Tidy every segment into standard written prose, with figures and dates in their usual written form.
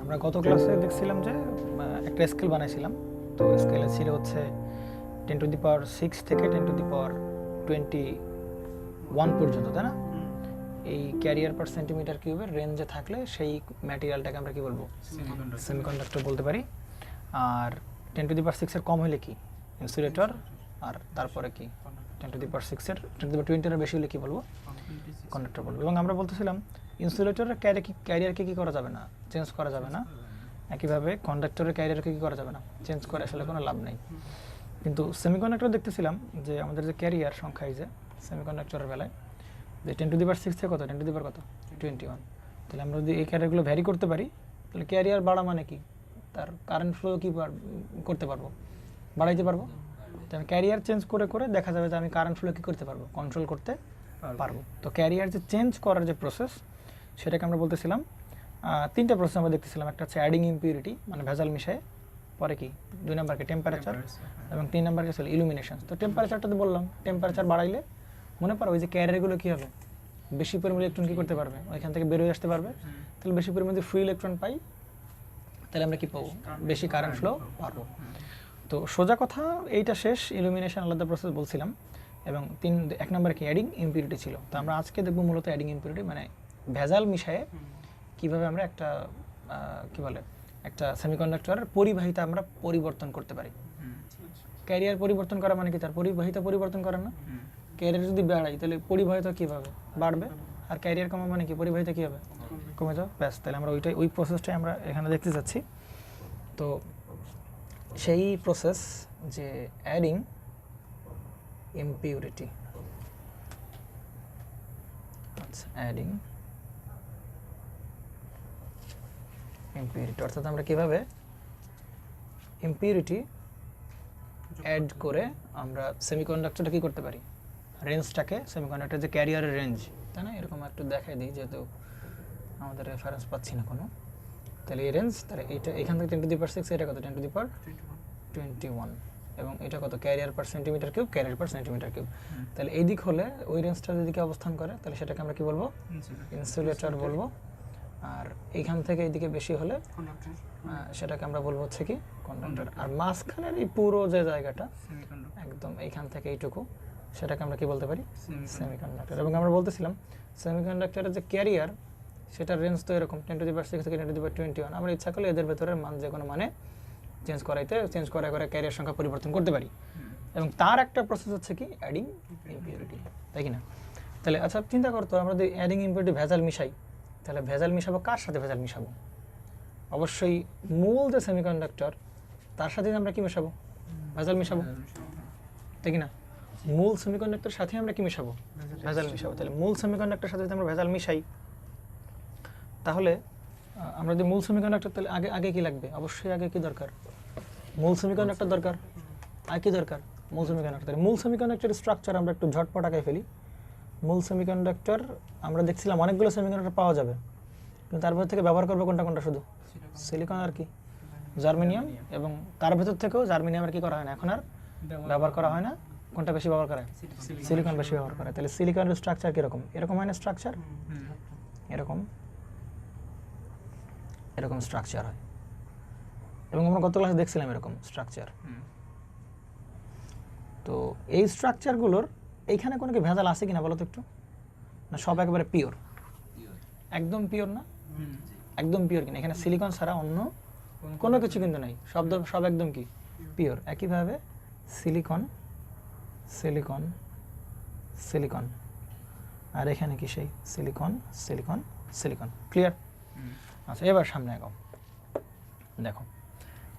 আমরা গত ক্লাসে দেখছিলাম যে একটা স্কেল বানাইছিলাম। তো স্কেলে ছিল হচ্ছে 10⁶ থেকে 10⁻21 পর্যন্ত, তাই না? এই ক্যারিয়ার পার সেন্টিমিটার কিউবের রেঞ্জে থাকলে সেই ম্যাটেরিয়ালটাকে আমরা কি বলবো? সেমিকন্ডাক্টর বলতে পারি। আর 10⁶ এর কম হলে কি? ইনসুলেটর। আর তারপরে কি 10⁶ 10⁻20 এর বেশি হলে কি বলবো? কন্ডাক্টর বলবো। এবং আমরা বলতেছিলাম ইনসুলেটরের ক্যারিয়ারকে কি করা যাবে না? চেঞ্জ করা যাবে না। একইভাবে কন্ডাক্টরের ক্যারিয়ারকে কি করা যাবে না? চেঞ্জ করে আসলে কোনো লাভ নেই। কিন্তু সেমিকন্ডাক্টর দেখতেছিলাম যে আমাদের যে ক্যারিয়ার সংখ্যা, এই যে সেমিকন্ডাক্টরের বেলায় যে 10⁶ থেকে কত 10⁻21, তাহলে আমরা যদি এই ক্যারিয়ারগুলো ভ্যারি করতে পারি তাহলে ক্যারিয়ার বাড়া মানে কি? তার কারেন্ট ফ্লো কি করতে পারবো? বাড়াইতে পারবো। তাহলে ক্যারিয়ার চেঞ্জ করে করে দেখা যাবে যে আমি কারেন্ট ফ্লো কি করতে পারবো? কন্ট্রোল করতে পারবো। তো ক্যারিয়ার যে চেঞ্জ করার যে প্রসেস, সেটাকে আমরা বলতেছিলাম তিনটা প্রসেস আমরা দেখতেছিলাম। একটা হচ্ছে অ্যাডিং ইম্পিউরিটি, মানে ভেজাল মিশায়। পরে কি 2 নাম্বারকে টেম্পারেচার, এবং 3 নাম্বারকে ছিল ইলুমিনেশন। তো টেম্পারেচারটা তো বললাম, টেম্পারেচার বাড়াইলে মনে পারো ওই যে ক্যারিয়ারগুলো কী হবে? বেশি পরিমাণে ইলেকট্রন কী করতে পারবে? ওইখান থেকে বেরোয় আসতে পারবে। তাহলে বেশি পরিমাণে ফ্রি ইলেকট্রন পাই, তাহলে আমরা কী পাবো? বেশি কারেন্ট ফ্লো পারবো। তো সোজা কথা এইটা শেষ। ইলুমিনেশন আলাদা প্রসেস বলছিলাম। এবং 1 নম্বরে কি অ্যাডিং ইম্পিউরিটি ছিল। তো আমরা আজকে দেখবো মূলত অ্যাডিং ইম্পিউরিটি, মানে ভেজাল মিশায়ে কীভাবে আমরা একটা কী বলে একটা সেমিকন্ডাক্টরের পরিবাহিতা আমরা পরিবর্তন করতে পারি। ক্যারিয়ার পরিবর্তন করা মানে কি? তার পরিবাহিতা পরিবর্তন করা না? ক্যারিয়ার যদি বাড়াই তাহলে পরিবাহিতা কীভাবে বাড়বে? আর ক্যারিয়ার কমা মানে কি? পরিবাহিতা কী হবে? কমে যাও। ব্যাস, তাহলে আমরা ওই প্রসেসটাই আমরা এখানে দেখতে যাচ্ছি। তো সেই প্রসেস যে অ্যাডিং ইম্পিউরিটি, আচ্ছা, অ্যাডিং ইম্পিউরিটি অর্থাৎ আমরা কীভাবে ইম্পিউরিটি অ্যাড করে আমরা সেমিকন্ডাক্টরটা কী করতে পারি? রেঞ্জটাকে, সেমিকন্ডাক্টর যে ক্যারিয়ারের রেঞ্জ, তাই না? এরকম একটু দেখাই দিই, যেহেতু আমাদের রেফারেন্স পাচ্ছি না কোনো। তাহলে এই রেঞ্জ, তাহলে এইটা এখান থেকে 10⁶, এটা কত? 10⁻21, এবং এটা কত? ক্যারিয়ার পার সেন্টিমিটার কিউব, ক্যারিয়ার পার সেন্টিমিটার কিউব। তাহলে এই দিক হলে ওই রেঞ্জটা যেদিকে অবস্থান করে তাহলে সেটাকে আমরা কি বলবো? ইনসুলেটর বলবো। আর এইখান থেকে এইদিকে বেশি হলে সেটাকে আমরা বলবো হচ্ছে কি? কন্ডাক্টর। আর মাঝখানের এই পুরো যে জায়গাটা একদম এইখান থেকে এইটুকু, সেটাকে আমরা কি বলতে পারি? সেমিকন্ডাক্টর। এবং আমরা বলতেছিলাম সেমিকন্ডাক্টরের যে ক্যারিয়ার, সেটার রেঞ্জ তো এরকম 10⁶ থেকে 10⁻21। আমরা ইচ্ছা করলে এদের ভেতরের মান যে কোনো মানে চেঞ্জ করে করে ক্যারিয়ার সংখ্যা পরিবর্তন করতে পারি। এবং তার একটা প্রসেস হচ্ছে কি? অ্যাডিং ইম্পিউরিটি, তাই কি না? তাহলে আচ্ছা চিন্তা করতো, আমরা যদি অ্যাডিং ইম্পিউরিটি ভেজাল মিশাই, তাহলে ভেজাল মিশাবো কার সাথে? ভেজাল মিশাবো অবশ্যই মূল যে সেমিকন্ডাক্টর, তার সাথে আমরা কি মেশাবো? ভেজাল মিশাবো, তাই কি না? মূল সেমিকন্ডাক্টরের সাথে আমরা কি মিশাবো? ভেজাল মিশাবো। তাহলে মূল সেমিকন্ডাক্টরের সাথে যদি আমরা ভেজাল মিশাই, তাহলে আমরা যদি মূল সেমিকন্ডাক্টর, তাহলে আগে কি লাগবে? অবশ্যই আগে কি দরকার? মূল সেমিকন্ডাক্টর দরকার। আর কি দরকার? মূল সেমিকন্ডাক্টর। মূল সেমিকন্ডাক্টরের স্ট্রাকচার আমরা একটু ঝটপট আঁকাই ফেলি। মূল সেমিকন্ডাক্টর আমরা দেখছিলাম অনেকগুলো সেমিকন্ডাক্টর পাওয়া যাবে, কিন্তু তার ভেতর থেকে ব্যবহার করবে কোনটা? শুধু সিলিকন আর কি জার্মেনিয়াম। এবং তার ভেতর থেকেও জার্মেনিয়ামের কি করা হয় না, এখন আর ব্যবহার করা হয় না। কোনটা বেশি ব্যবহার করে? সিলিকন বেশি ব্যবহার করে। তাহলে সিলিকনের স্ট্রাকচার কীরকম? এরকম হয় না স্ট্রাকচার? এরকম স্ট্রাকচার হয়। এবং আমরা গত ক্লাসে দেখছিলাম এরকম স্ট্রাকচার। তো এই স্ট্রাকচারগুলোর এইখানে কোনো কি ভেজাল আছে কিনা বলো তো একটু? না সব একেবারে পিওর? একদম পিওর না? একদম পিওর কিনা? এখানে সিলিকন ছাড়া অন্য কোনো কিছু কিন্তু নাই, সব একদম কি পিওর। একইভাবে সিলিকন সিলিকন সিলিকন, আর এখানে কি সেই সিলিকন সিলিকন সিলিকন। ক্লিয়ার? আচ্ছা, এবার সামনে আগাও। দেখো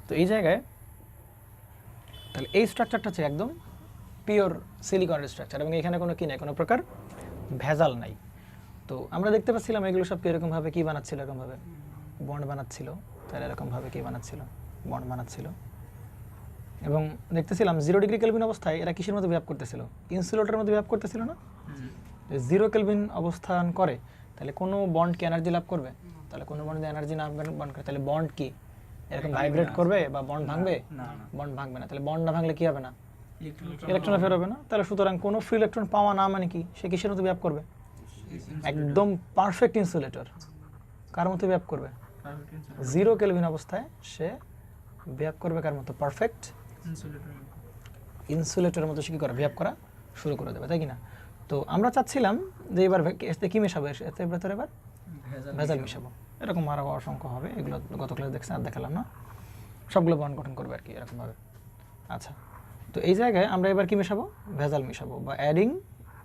তো এই জায়গায় তাহলে এই স্ট্রাকচারটা হচ্ছে একদম পিওর সিলিকনের স্ট্রাকচার, এবং এখানে কোনো কি নাই, কোনো প্রকার ভেজাল নাই। তো আমরা দেখতে পাচ্ছিলাম এগুলো সব এরকমভাবে কি বানাচ্ছিল? এরকমভাবে বন্ড বানাচ্ছিল। তাহলে এরকমভাবে কি বানাচ্ছিল? বন্ড বানাচ্ছিল। এবং দেখতেছিলাম 0 ডিগ্রি কেলভিন অবস্থায় এরা কিসের মধ্যে বিহেভ করতেছিল? ইনসুলেটরের মধ্যে বিহেভ করতেছিল না? 0 কেলভিন অবস্থান করে, তাহলে কোনো বন্ড কি এনার্জি লাভ করবে? তাহলে কোনো বন্ড এনার্জি না বন্ড করে, তাহলে বন্ড কি এরকম ভাইব্রেট করবে বা বন্ড ভাঙবে? বন্ড ভাঙবে না। তাহলে বন্ড না ভাঙলে কি হবে না? ইলেকট্রন ফের হবে না। তাহলে সুতরাং কোনো ফ্রি ইলেকট্রন পাওয়া না মানে কি? সে কিসের মধ্যে বিহেভ করবে? একদম পারফেক্ট ইনসুলেটর। কার মধ্যে বিহেভ করবে? 0 কেলভিন অবস্থায় সে বিহেভ করবে কার মতো? পারফেক্ট ইনসুলেটরের মতো সে কী করে? বিহেভ করা শুরু করে দেবে, তাই কি না? তো আমরা চাচ্ছিলাম যে এবার এতে কী মেশাবো? এতে ভেতরে এবার ভেজাল মেশাবো। এরকম আরও অসংখ্য হবে, এগুলো গত ক্লাসে দেখছেন, আর দেখালাম না, সবগুলো বন্ড গঠন করবে আর কি এরকমভাবে। আচ্ছা, তো এই জায়গায় আমরা এবার কি মেশাবো? ভেজাল মেশাবো বা অ্যাডিং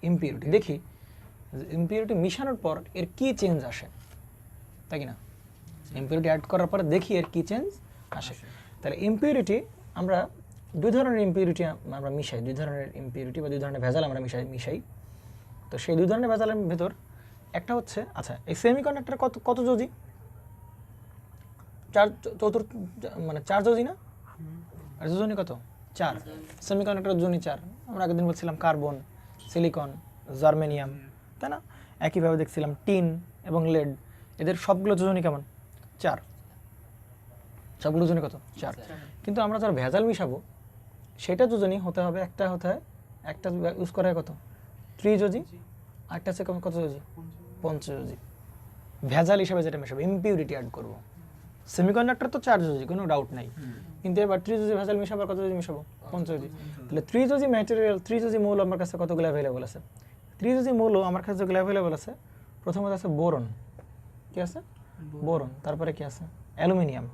ইম্পিউরিটি। দেখি ইম্পিউরিটি মিশানোর পর এর কি চেঞ্জ আসে, তাই কি না? ইম্পিউরিটি অ্যাড করার পরে দেখি এর কি চেঞ্জ আসে। তাহলে ইম্পিউরিটি আমরা দুই ধরনের ইম্পিউরিটি আমরা মিশাই, দুই ধরনের ইম্পিউরিটি বা দুই ধরনের ভেজাল আমরা মিশাই। তো সেই দুই ধরনের ভেজালের ভেতর একটা হচ্ছে, আচ্ছা এই সেমিকন্ডাক্টর কত যোজি? 4 যোজি না? আর যোজনী কত? 4। সেমিকন্ডাক্টর যোজনী 4। আমরা আগের দিন বলছিলাম কার্বন, সিলিকন, জার্মেনিয়াম, তাই না? একইভাবে দেখছিলাম টিন এবং লেড, এদের সবগুলো যোজনী কেমন? 4। সবগুলো যোজনী কত? 4। কিন্তু আমরা যারা ভেজাল মিশাবো সেটা যোজনী হতে হবে, একটা ইউজ করা হয় কত? 3 যোজি, আরেকটা আছে কত যোজি? 5 যোজি। ভেজাল হিসাবে যেটা মেশাবো, ইম্পিউরিটি অ্যাড করবো। সেমিকন্ডাক্টর তো 4 যোজি, কোনো ডাউট নাই, কিন্তু এবার 3 যোজি ভেজাল মিশাবো, কত যোজি মিশাবো? 5 যোজি। তাহলে 3 যোজি ম্যাটেরিয়াল, 3 যোজি মৌল আমার কাছে কতগুলো অ্যাভেলেবল আছে? 3 যোজি মৌল আমার কাছে যেগুলো অ্যাভেলেবল আছে, প্রথমত আছে বোরন। কি আছে? বোরন। তারপরে কি আছে? অ্যালুমিনিয়াম।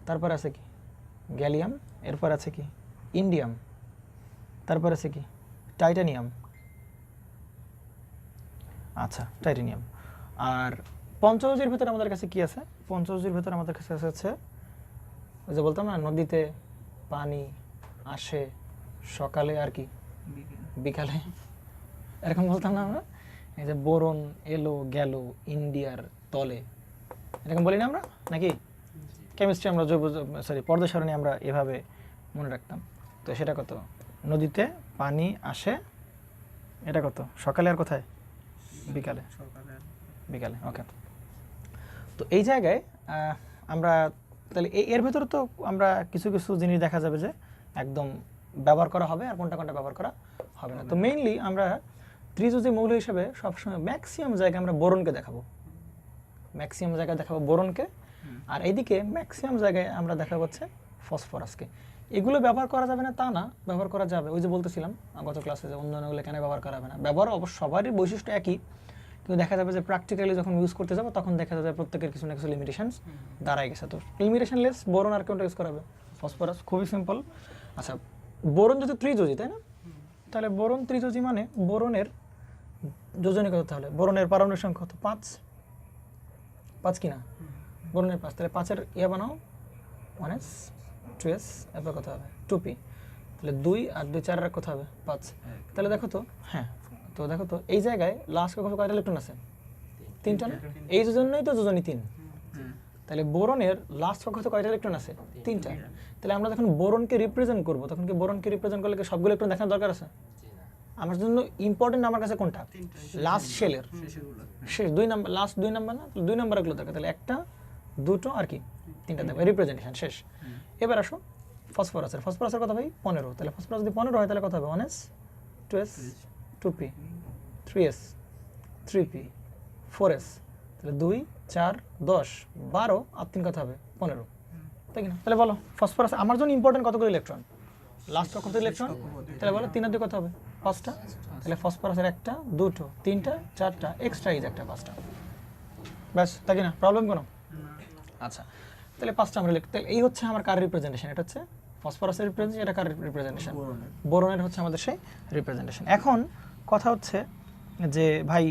তারপরে আছে কি? গ্যালিয়াম। এরপর আছে কি? ইন্ডিয়াম। তারপর আছে কি? টাইটানিয়াম। আচ্ছা, টাইটানিয়াম। আর পঞ্চযোজির ভিতরে আমাদের কাছে কি আছে? পঞ্চযোজির ভিতরে আমাদের কাছে আছে ওই যে বলতাম না, নদীতে পানি আসে সকালে আর কি বিকালে, এরকম বলতাম না আমরা? এই যে বোরন এলো গেল ইন্ডিয়ার তলে, এরকম বলি না আমরা নাকি? কেমিস্ট্রি আমরা পর্দা সারণী আমরা এভাবে মনে রাখতাম। তো সেটা কত? নদীতে পানি আসে, এটা কত? সকালে আর কোথায়? বিকালে। ওকে। তো এই জায়গায় আমরা তাহলে এর ভেতরে তো আমরা কিছু জিনিস দেখা যাবে যে একদম ব্যবহার করা হবে, আর কোনটা ব্যবহার করা হবে না। তো মেইনলি আমরা ত্রিযোজী মৌল হিসেবে সবসময় ম্যাক্সিমাম জায়গায় আমরা বোরনকে দেখাবো, বোরনকে। আর এইদিকে ম্যাক্সিমাম জায়গায় আমরা দেখাবো হচ্ছে ফসফরাসকে। এগুলো ব্যবহার করা যাবে না তা না, ব্যবহার করা যাবে। ওই যে বলতেছিলাম গত ক্লাসে যে অন্যান্যগুলো কেন ব্যবহার করা যাবে না, ব্যবহার অবশ্য সবারই বৈশিষ্ট্য একই, কিন্তু দেখা যাবে যে প্র্যাকটিক্যালি যখন ইউজ করতে যাবো তখন দেখা যাবে প্রত্যেকের কিছু না কিছু লিমিটেশনস দাঁড়ায় গেছে। তো লিমিটেশন লেস বোরন আর কোনটা ইউজ করা হবে? ফসফরাস। খুবই সিম্পল। আচ্ছা, বোরন যদি ত্রিযোজী, তাই না? তাহলে বোরন ত্রিযোজী মানে বোরনের যোজনী কত? তাহলে বোরনের পারমাণবিক সংখ্যা কত? 5 কিনা? বোরনের 5। তাহলে 5-এর বানাও 1s 2s, এরপর কত হবে? 2p। তাহলে 2 আর 2 4 আর কত হবে? 5। তাহলে দেখো তো, হ্যাঁ, তো দেখো তো এই জায়গায় লাস্ট কয়টা ইলেকট্রন আছে? 3টা না? এই জন্যই তো যোজনী 3। তাহলে বোরনের লাস্ট কয়টা ইলেকট্রন আছে? 3টা। তাহলে আমরা যখন বোরনকে রিপ্রেজেন্ট করব তখন কি বোরনকে রিপ্রেজেন্ট করলে কি সবগুলো ইলেকট্রন দেখার দরকার আছে? আমার জন্য ইম্পর্টেন্ট আমার কাছে কোনটা? লাস্ট শেলের শেষ 2 নাম্বার, লাস্ট 2 নাম্বার না? 2 নাম্বারগুলো দরকার। তাহলে 1টা 2টো আর কি 3টা দেবো, রিপ্রেজেন্টেশন শেষ। এবার আসো ফসফরাসের কত ভাই? 15। তাহলে ফসফরাস যদি 15 হয় তাহলে কত হবে? 1s 2s 2p 3s 3p 4s। তাহলে 2 4 10 12 আর 3 কত হবে? 15, তাই কি না? তাহলে বলো ফসফরাস আমার জন্য ইম্পর্টেন্ট কতগুলো ইলেকট্রন? লাস্ট কত ইলেকট্রন? তাহলে বলো 3 আর 2 কত হবে? 5টা। তাহলে ফসফরাসের 1টা 2টো 3টা 4টা, এক্সট্রা এই যে একটা 5টা, ব্যাস, তাই কি না? প্রবলেম কোনো? আচ্ছা, তাহলে 5টা আমরা লিখতে, এই হচ্ছে আমার কার রিপ্রেজেন্টেশন? এটা হচ্ছে ফসফরাসের রিপ্রেজেন্টেশন, এটা কার রিপ্রেজেন্টেশন? বোরনের হচ্ছে আমাদের সেই রিপ্রেজেন্টেশন। এখন কথা হচ্ছে যে ভাই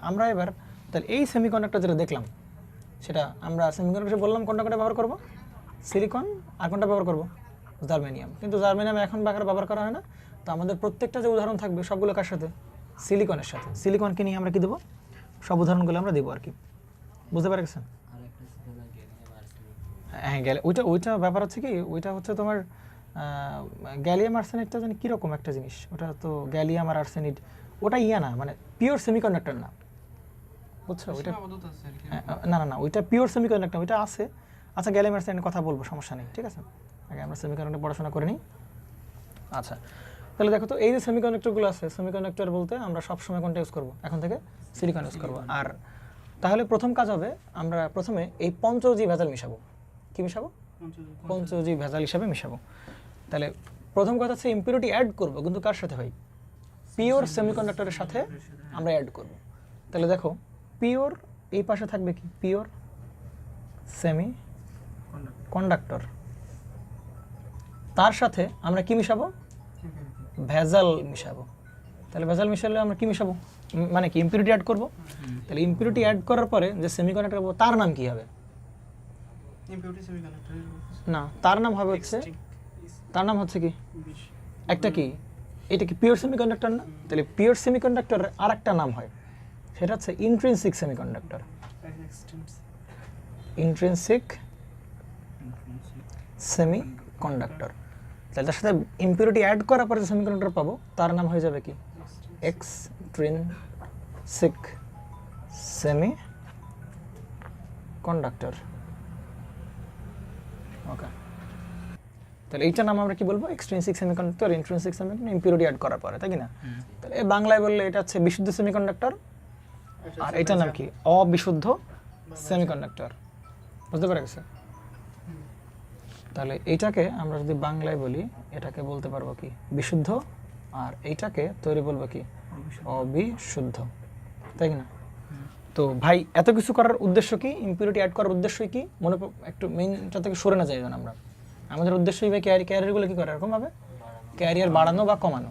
আমরা এবার তাহলে এই সেমিকন্ডাক্টর যেটা দেখলাম সেটা আমরা সেমিকন্ডাক্টর বললাম কোনটা ব্যবহার করব? সিলিকন। আর কোনটা ব্যবহার করব? জার্মেনিয়াম। কিন্তু জার্মেনিয়াম এখন ব্যবহার করা হয় না। তো আমাদের প্রত্যেকটা যে উদাহরণ থাকবে সবগুলো কার সাথে? সিলিকনের সাথে। সিলিকনকে নিয়ে আমরা কি দেবো? সব উদাহরণগুলো আমরা দেবো আর কি। বুঝতে পেরেছেন? হ্যাঁ, ওইটা ব্যাপার হচ্ছে কি, ওইটা হচ্ছে তোমার গ্যালিয়াম আর্সেনাইডটা জানি কীরকম একটা জিনিস। ওটা তো গ্যালিয়াম আর আর্সেনাইড, ওটা না, মানে পিওর সেমিকন্ডাক্টর না, বুঝছো? ওইটা না, ওইটা পিওর সেমিকন্ডাক্টর, ওইটা আছে। আচ্ছা, গ্যালিয়াম আর্সেনাইডের কথা বলবো, সমস্যা নেই, ঠিক আছে? আগে আমরা সেমিকন্ডাক্টর পড়াশোনা করে নিই। আচ্ছা, তাহলে দেখো তো এই যে সেমিকন্ডাক্টরগুলো আছে, সেমিকন্ডাক্টর বলতে আমরা সবসময় কোনটা ইউজ করবো? এখন থেকে সিলিকন ইউজ করবো। আর তাহলে প্রথম কাজ হবে আমরা প্রথমে এই পঞ্চজি ভেজাল মিশাবো। কি মিশাবো? পঞ্চজি ভেজাল হিসাবে মিশাবো। তাহলে প্রথম কথা হচ্ছে ইম্পিউরিটি অ্যাড করব, কিন্তু কার সাথে ভাই? পিওর সেমিকন্ডাক্টরের সাথে আমরা অ্যাড করব। তাহলে দেখো পিওর এই পাশে থাকবে কি? পিওর সেমি কন্ডাক্টর, তার সাথে আমরা কি মিশাবো? ভেজাল মিশাবো। তাহলে ভেজাল মিশালে আমরা কি মিশাবো? মানে কি ইম্পিউরিটি অ্যাড করব। তাহলে ইম্পিউরিটি অ্যাড করার পরে যে সেমিকন্ডাক্টর পাবো তার নাম কি হবে? না, তার নাম হবে হচ্ছে, তার নাম হচ্ছে কি একটা কি, এটা কি পিওর সেমিকন্ডাক্টর না? তাহলে পিওর সেমিকন্ডাক্টরের আরেকটা নাম হয়, সেটা হচ্ছে ইন্ট্রিনসিক সেমিকন্ডাক্টর। Intrinsic semiconductor. তাহলে তার সাথে ইম্পিউরিটি অ্যাড করার পরে যে সেমিকন্ডাক্টর পাবো তার নাম হয়ে যাবে কি? Extrinsic semiconductor. ওকে, তাহলে এইটার নাম আমরা কি বলবো? Extrinsic semiconductor, intrinsic semiconductor, impurity add করার পরে, তাই কি না? তাহলে বাংলায় বললে এটা হচ্ছে বিশুদ্ধ সেমিকন্ডাক্টর, আর এটার নাম কি? অবিশুদ্ধ সেমিকন্ডাক্টর। বুঝতে পেরে গেছে? তাহলে এইটাকে আমরা যদি বাংলায় বলি এটাকে বলতে পারবো কি? বিশুদ্ধ, আর এইটাকে তৈরি বলবো কি? অবিশুদ্ধ, তাই কি না? তো ভাই এত কিছু করার উদ্দেশ্য কি? ইম্পিউরিটি অ্যাড করার উদ্দেশ্যই কি? মনে একটু মেইনটা থেকে সরে না যাই যেন আমরা, আমাদের উদ্দেশ্যই ভাই ক্যারিয়ারগুলো কি করে এরকমভাবে ক্যারিয়ার বাড়ানো বা কমানো।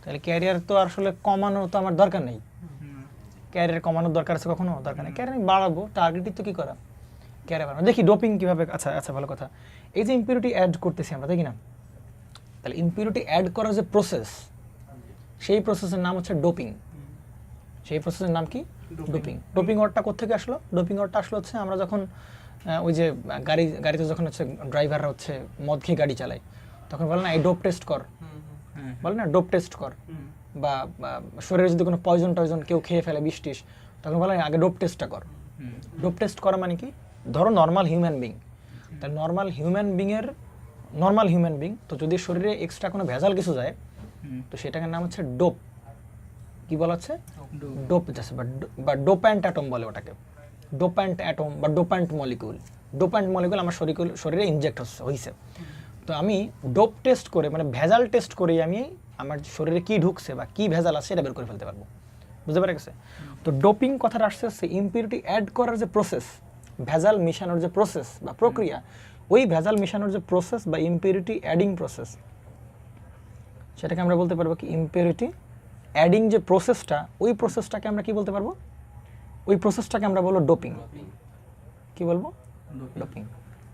তাহলে ক্যারিয়ার তো আসলে কমানো তো আমার দরকার নেই, ক্যারিয়ার কমানোর দরকার আছে কখনো? দরকার নেই। ক্যারিয়ার বাড়াবো, টার্গেটই তো কি করা? ক্যারিয়ার বাড়ানো। দেখি ডোপিং কীভাবে। আচ্ছা ভালো কথা, এই যে ইম্পিউরিটি অ্যাড করতেছি আমরা, তাই কি না? তাহলে ইম্পিউরিটি অ্যাড করার যে প্রসেস, সেই প্রসেসের নাম হচ্ছে ডোপিং। সেই প্রসেসের নাম কি? ডোপিং। ডোপিং ওয়ার্ডটা কোত্থেকে আসলো? ডোপিং ওয়ার্ডটা আসলো হচ্ছে আমরা যখন ওই যে গাড়িতে যখন হচ্ছে ড্রাইভাররা হচ্ছে মদ খেয়ে গাড়ি চালায়, তখন বলে না এই ডোপ টেস্ট কর, বলে না ডোপ টেস্ট কর, বা শরীরে যদি কোনো পয়জন কেউ খেয়ে ফেলে বিষ, তখন বলে আগে ডোপ টেস্টটা কর। ডোপ টেস্ট করা মানে কি? ধরো নর্মাল হিউম্যান বিং, তাই নর্মাল হিউম্যান বিং তো যদি শরীরে এক্সট্রা কোনো ভেজাল কিছু যায় তো সেটার নাম হচ্ছে ডোপ। কি বলা হচ্ছে? ডোপ যাচ্ছে, বা ডোপ্যান্ট অ্যাটম বলে ওটাকে। ডোপ্যান্ট অ্যাটম বা ডোপ্যান্ট মলিকিউল আমার শরীরে ইনজেক্ট হয়েছে। তো আমি ডোপ টেস্ট করে, মানে ভেজাল টেস্ট করে আমি আমার শরীরে কি ঢুকছে বা কি ভেজাল আছে সেটা বের করে ফেলতে পারবো। বুঝতে পেরে গেছে? তো ডোপিং কথাটা আসছে হচ্ছে ইম্পিউরিটি অ্যাড করার যে প্রসেস, ভেজাল মিশানোর যে প্রসেস বা প্রক্রিয়া, ওই ভেজাল মিশানোর যে প্রসেস বা ইম্পিউরিটি অ্যাডিং প্রসেস, সেটাকে আমরা বলতে পারবো কি? ইম্পিউরিটি অ্যাডিং যে প্রসেসটা, ওই প্রসেসটাকে আমরা কি বলতে পারবো? ওই প্রসেসটাকে আমরা বলবো ডোপিং। কি বলবো? ডোপিং।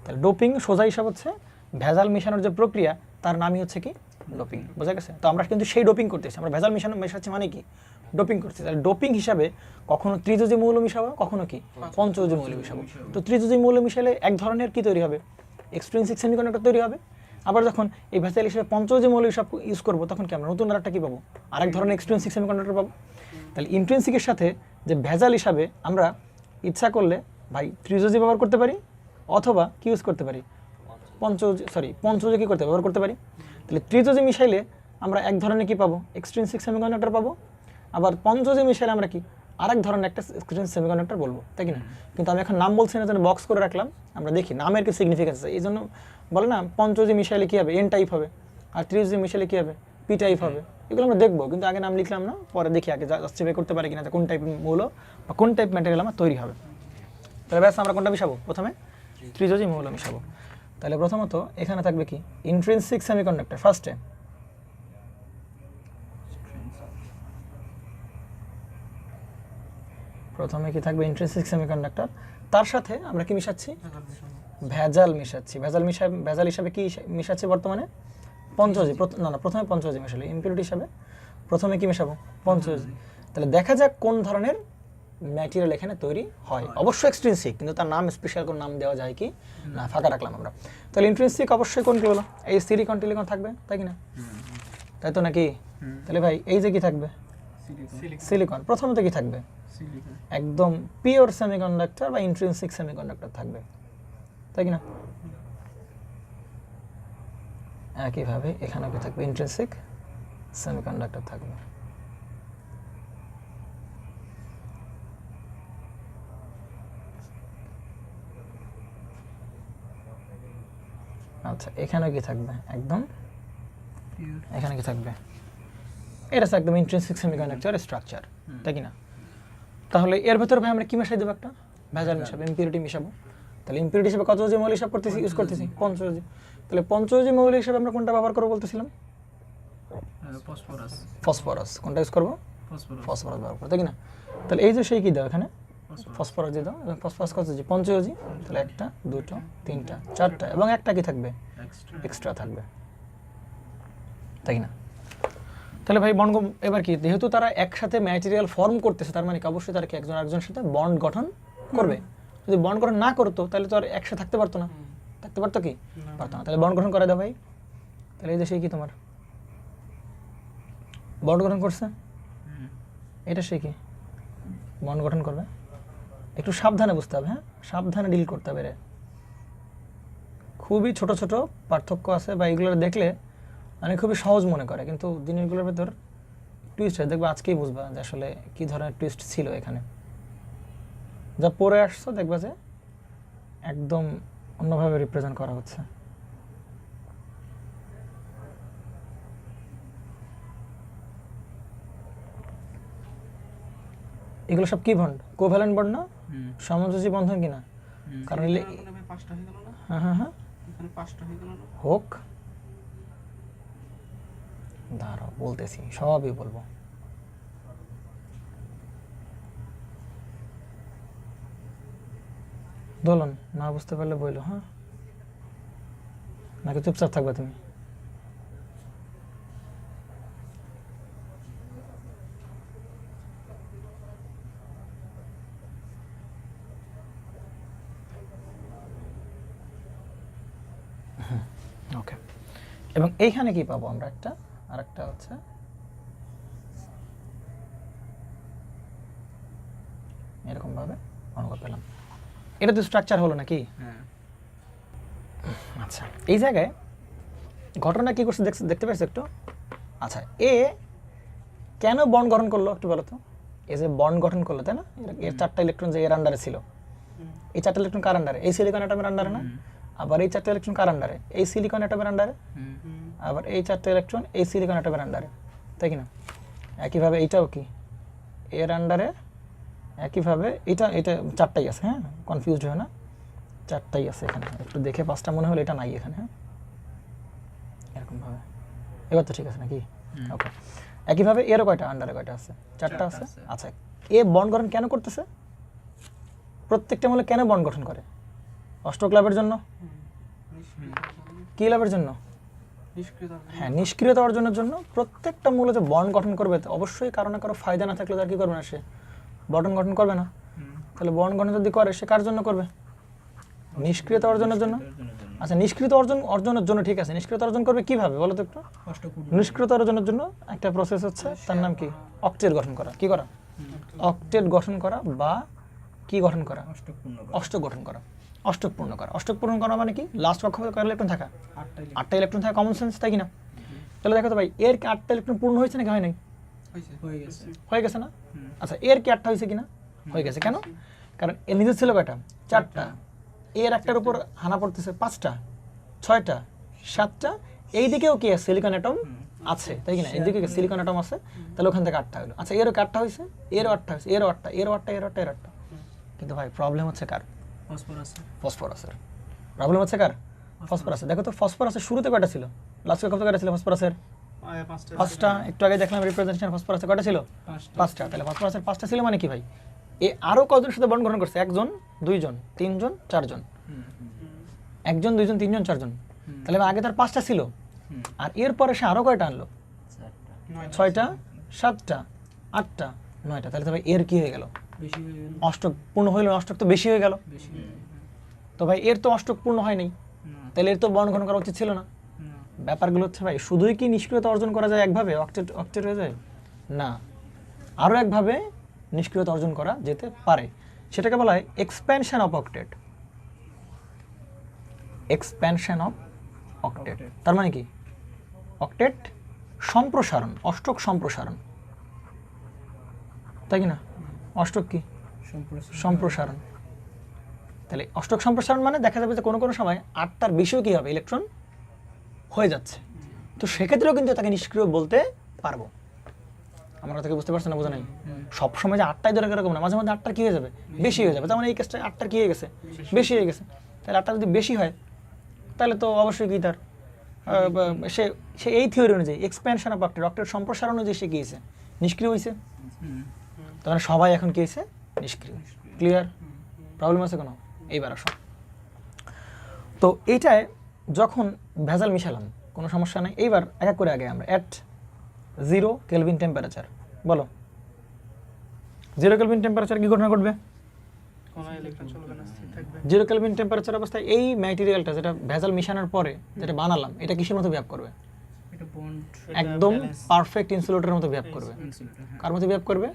তাহলে ডোপিং সোজা হিসাব হচ্ছে ভেজাল মিশানোর যে প্রক্রিয়া, তার নামই হচ্ছে কি? ডোপিং। বোঝা গেছে? তো আমরা কিন্তু সেই ডোপিং করতেছি, আমরা ভেজাল মেশাচ্ছি মানে কি? ডোপিং করছি। তাহলে ডোপিং হিসাবে কখনো ত্রিযোজী মৌল মিশাবো, কখনো কি পঞ্চযোজী মৌল মিশাবো। তো ত্রিযোজী মৌল মিশালে এক ধরনের কি তৈরি হবে? এক্সট্রিনসিক সেমিকন্ডাক্টর তৈরি হবে। আবার যখন এই ভেজাল হিসেবে পঞ্চযোজী মৌল হিসাব ইউজ করবো, তখন কি আমরা নতুন আরেকটা কি পাবো? আরেক ধরনের এক্সট্রিনসিক সেমিকন্ডাক্টর পাবো। তাহলে ইন্ট্রিনসিকের সাথে যে ভেজাল হিসাবে আমরা ইচ্ছা করলে ভাই ত্রিযোজী ব্যবহার করতে পারি, অথবা কি ইউজ করতে পারি? পঞ্চযোজী কি ব্যবহার করতে পারি। তাহলে ত্রিযোজী মিশাইলে আমরা এক ধরনের কি পাবো? এক্সট্রিনসিক সেমিকন্ডাক্টর পাবো। আবার পঞ্চযোজী মিশাইলে আমরা কি আরেক ধরনের একটা এক্সট্রিনসিক সেমিকন্ডাক্টর বলবো, তাই কি না? কিন্তু আমি এখন নাম বলছি না, যেন বক্স করে রাখলাম, আমরা দেখি নামের কি সিগনিফিকেন্স আছে। এই জন্য বলে না পঞ্চযোজী মিশাইলে কি হবে? এন টাইপ হবে, আর ত্রিযোজী মিশাইলে কি হবে? পি টাইপ হবে। এগুলো আমরা দেখবো, কিন্তু আগে নাম লিখলাম না, পরে দেখি আগে জাস্টিফাই করতে পারি কিনা কোন টাইপ মৌল বা কোন টাইপ ম্যাটেরিয়াল আমার তৈরি হবে। তাহলে ব্যাস আমরা কোনটা মিশাবো? প্রথমে ত্রিযোজী মৌল মিশাবো। তাহলে প্রথমত এখানে থাকবে কি? Intrinsic semiconductor. ফার্স্টে প্রথমে কি থাকবে? ইন্ট্রিনসিক সেমিকন্ডাক্টর, তার সাথে আমরা কি মিশাচ্ছি? ভেজাল মিশাচ্ছি। ভেজাল হিসাবে কি মিশাচ্ছি বর্তমানে? পঞ্চযোজী। প্রথমে পঞ্চযোজী মেশালে ইম্পিউরিটি হিসাবে প্রথমে কি মেশাবো? পঞ্চযোজী। তাহলে দেখা যাক কোন ধরনের ম্যাটেরিয়াল এখানে তৈরি হয়। অবশ্যই এক্সট্রিনসিক, কিন্তু তার নাম স্পেশাল কোন নাম দেওয়া যায় কি না? ফাঁকা রাখলাম আমরা। তাহলে ইন্ট্রিনসিক অবশ্যই কোনটি হলো? এই সিলিকন টিলিকন থাকবে, তাই কি না? তাই তো নাকি? তাহলে ভাই এই যে কি থাকবে? সিলিকন। প্রথমত কি থাকবে? একদম পিওর সেমিকন্ডাক্টর বা ইন্ট্রিনসিক সেমিকন্ডাক্টর থাকবে, তাই কি না? একইভাবে এখানেও কি থাকবে? ইন্ট্রিনসিক সেমিকন্ডাক্টর থাকবে। আচ্ছা এখানে কি থাকবে একদম, এখানে কি থাকবে, এটা হচ্ছে একদম ইন্ট্রিনসিক সেমিকন্ডাক্টর স্ট্রাকচার, তাই কি না? তাহলে এর ভেতরে ভাই আমরা কি মেশাই দেবো? একটা ভেজাল মেশাবো, ইম্পিউরিটি মেশাবো। তাহলে ইম্পিউরিটি হিসেবে কত যে মৌল হিসাব করতেছি, ইউজ করতেছি পঞ্চরজি। তাহলে পঞ্চরজি মৌল হিসেবে আমরা কোনটা ব্যবহার করবো বলতেছিলাম? ফসফরাস। ফসফরাস। কোনটা ইউজ করবো? ফসফরাস ব্যবহার করবো, তাই কি না? তাহলে এই যে সেই কি দাও এখানে ফসফরাস দিয়ে দাও, এবং ফসফরাস কত জি? পঞ্চরজি। তাহলে একটা, দুটো, তিনটা, চারটা, এবং একটা কি থাকবে? এক্সট্রা থাকবে, তাই কি না? তাহলে ভাই বন্ড এবার কি, যেহেতু তারা একসাথে ম্যাটেরিয়াল ফর্ম করতেছে, তার মানে কি অবশ্যই তারা কি একজন আরেকজনের সাথে বন্ড গঠন করবে। যদি বন্ড গঠন না করতো তাহলে তো আর একসাথে থাকতে পারতো না, থাকতে পারতো কি? পারতো না। তাহলে বন্ড গঠন করে দাও ভাই। তাহলে এই যে সেই কি তোমার বন্ড গঠন করছে, এটা সেই কি বন্ড গঠন করবে। একটু সাবধানে বুঝতে হবে, হ্যাঁ, সাবধানে ডিল করতে হবে। খুবই ছোট ছোট পার্থক্য আছে, বা এগুলো দেখলে মানে খুবই সহজ মনে করে, কিন্তু জিনিসগুলোর ভেতর টুইস্ট হয়। দেখবে আজকেই বুঝবা যে আসলে কি ধরনের টুইস্ট ছিল এখানে। যা পরে আসছো দেখবা যে একদম অন্যভাবে রিপ্রেজেন্ট করা হচ্ছে। এগুলো সব কি বন্ড? কোভ্যালেন্ট বন্ড না? সামঞ্জস্য বন্ধন কিনা? কারণ হ্যাঁ হ্যাঁ হ্যাঁ হোক, দাঁড়াও বলতেছি, সবই বলবো। দোলন না বুঝতে পারলে বইলো, হ্যাঁ, নাকি চুপচাপ থাকবে তুমি? ওকে, এবং এইখানে কি পাবো আমরা? একটা আর একটা হচ্ছে এরকম ভাবে অঙ্ক পেলাম। এটা তো স্ট্রাকচার হলো নাকি? আচ্ছা, এই জায়গায় ঘটনা কি করছে দেখতে পাচ্ছ একটু? আচ্ছা, এ কেন বন্ড গঠন করলো একটু বলো তো? এ যে বন্ড গঠন করলো, তাই না? এর চারটা ইলেকট্রন যে এর আন্ডারে ছিল, এই চারটা ইলেকট্রন কার আন্ডারে? এই সিলিকন অ্যাটমের আন্ডারে না? আবার এই চারটা ইলেকট্রন কার আন্ডারে? এই সিলিকন অ্যাটমের আন্ডারে। আবার এই চারটা ইলেকট্রন এই সিলিকন অ্যাটমের আন্ডারে, তাই কি না? একইভাবে এইটাও কি এর আন্ডারে, একইভাবে এটা এটা চারটাই আছে, হ্যাঁ, কনফিউজড হয় না, চারটাই আছে এখানে। একটু দেখে পাঁচটা মনে হলো, এটা নাই এখানে, হ্যাঁ, এরকম ভাবে। এবার তো ঠিক আছে নাকি? ওকে, একইভাবে এরও কয়টা আন্ডারে কয়টা আছে? চারটা আছে। আচ্ছা, এ বন্ড গঠন কেন করতেছে? প্রত্যেকটা মৌল কেন বন্ড গঠন করে? অষ্টক লাভের জন্য? কি লাভের জন্য? হ্যাঁ, নিষ্ক্রিয়তা অর্জনের জন্য। প্রত্যেকটা মৌল যে বন্ড গঠন করবে অবশ্যই কারো না কারো ফায়দা না থাকলে তার কি করবে না, সে বন্ড গঠন করবে না। তাহলে বন্ড গঠন যদি করে সে কার জন্য করবে? নিষ্ক্রিয়তা অর্জনের জন্য। আচ্ছা, নিষ্ক্রিয়তা অর্জনের জন্য ঠিক আছে, নিষ্ক্রিয়তা অর্জন করবে কিভাবে বলো তো একটু? নিষ্ক্রিয়তা অর্জনের জন্য একটা প্রসেস হচ্ছে, তার নাম কি? অক্টেট গঠন করা। কি করা? অক্টেট গঠন করা, বা কি গঠন করা? অষ্টক গঠন করা, অষ্টক পূর্ণ করা। অষ্টক পূর্ণ করা মানে কি? লাস্ট কক্ষপথে কয়টা ইলেকট্রন থাকা? 8টা ইলেকট্রন থাকা, কমন সেন্স, তাই কি না? তাহলে দেখো তো ভাই, এর কি 8টা ইলেকট্রন পূর্ণ হয়েছে নাকি হয় নাই? হয়ে গেছে না? আচ্ছা, এর কি 8টা হয়েছে কিনা? হয়ে গেছে। কেন? কারণ এর নিজের ছিল কয়টা? 4টা। এর একটার উপর হানা পড়তেছে 5টা, 6টা, 7টা। এইদিকেও কি আছে? সিলিকন অ্যাটম আছে, তাই কি না? এইদিকে সিলিকন অ্যাটম আছে, তাহলে ওখান থেকে 8টা হলো। আচ্ছা, এরও 8টা হয়েছে, এরও 8টা হয়েছে, এরও 8টা, এরও 8টা, এরও 8টা, এরও 8টা। কিন্তু ভাই প্রবলেম হচ্ছে কার? ফসফরাসের। প্রবলেম হচ্ছে কার? ফসফরাসের। দেখো তো, ফসফরাসের শুরুতে কয়টা ছিল? লাস্টে কত কয়টা ছিল ফসফরাসের? 5টা। একটু আগে দেখলাম রিপ্রেজেন্টেশন, ফসফরাসের কয়টা ছিল? 5টা। তাহলে ফসফরাসের 5টা ছিল মানে কি ভাই? এ আরো কতজনের সাথে বন্ড গঠন করছে? 1 জন, 2 জন, 3 জন, 4 জন। 1 জন, 2 জন, 3 জন, 4 জন। তাহলে আগে তার 5টা ছিল, আর এরপরে সে আরো কয়টা আনলো? 6টা, 7টা, 8টা, 9টা। তাহলে ভাই এর কি হয়ে গেল? অষ্টক পূর্ণ হইল। অষ্টক তো বেশি হয়ে গেল। তো ভাই এর তো অষ্টক পূর্ণ হয় নাই, তাহলে এর তো বন্ড গঠন করা উচিত ছিল না। ব্যাপারগুলো হচ্ছে ভাই, শুধুই কি নিষ্ক্রিয়তা অর্জন করা যায় একভাবে, অক্টেট হয়ে যায়? না, আরও একভাবে নিষ্ক্রিয়তা অর্জন করা যেতে পারে। সেটাকে বলা হয় expansion of octet. Expansion of octet তার মানে কি? অক্টেট সম্প্রসারণ, অষ্টক সম্প্রসারণ, তাই কি না? অষ্টক কি? সম্প্রসারণ। তাহলে অষ্টক সম্প্রসারণ মানে দেখা যাবে যে কোনো কোনো সময় 8টার বেশিও কি হবে? ইলেকট্রন হয়ে যাচ্ছে, তো সেক্ষেত্রেও কিন্তু তাকে নিষ্ক্রিয় বলতে পারবো। আমার কথা কি বুঝতে পারছেন না? বোঝা নাই? সবসময় যে 8টাই দরকার এরকম না, মাঝে মধ্যে 8টার কি হয়ে যাবে, বেশি হয়ে যাবে। তার মানে এই কেসটা 8টার কি হয়ে গেছে, বেশি হয়ে গেছে। তাহলে 8টা যদি বেশি হয় তাহলে তো অবশ্যই কি তার সে সে এই থিওরি অনুযায়ী এক্সপ্যানশন অফ অক্টেট, অক্টেট সম্প্রসারণ অনুযায়ী সে কি হয়েছে, নিষ্ক্রিয় হয়েছে। তার মানে সবাই এখন কি হয়েছে, নিষ্ক্রিয়। ক্লিয়ার? প্রবলেম আছে কোনো? এইবার আসো। তো এইটায় যখন ভেজাল মিশালাম কোনো সমস্যা নেই। এইবার এক এক করে আগে আমরা অ্যাট 0 কেলভিন টেম্পারেচার, বলো 0 কেলভিন টেম্পারেচার কি ঘটনা ঘটবে? কোনো ইলেকট্রন চলবে না, স্থির থাকবে। 0 কেলভিন টেম্পারেচার অবস্থায় এই ম্যাটেরিয়ালটা যেটা ভেজাল মিশানোর পরে যেটা বানালাম এটা কিসের মতো বিহেভ করবে? এটা বন্ড একদম পারফেক্ট ইনসুলেটরের মতো বিহেভ করবে। ইনসুলেটর, হ্যাঁ কার মতো বিহেভ করবে?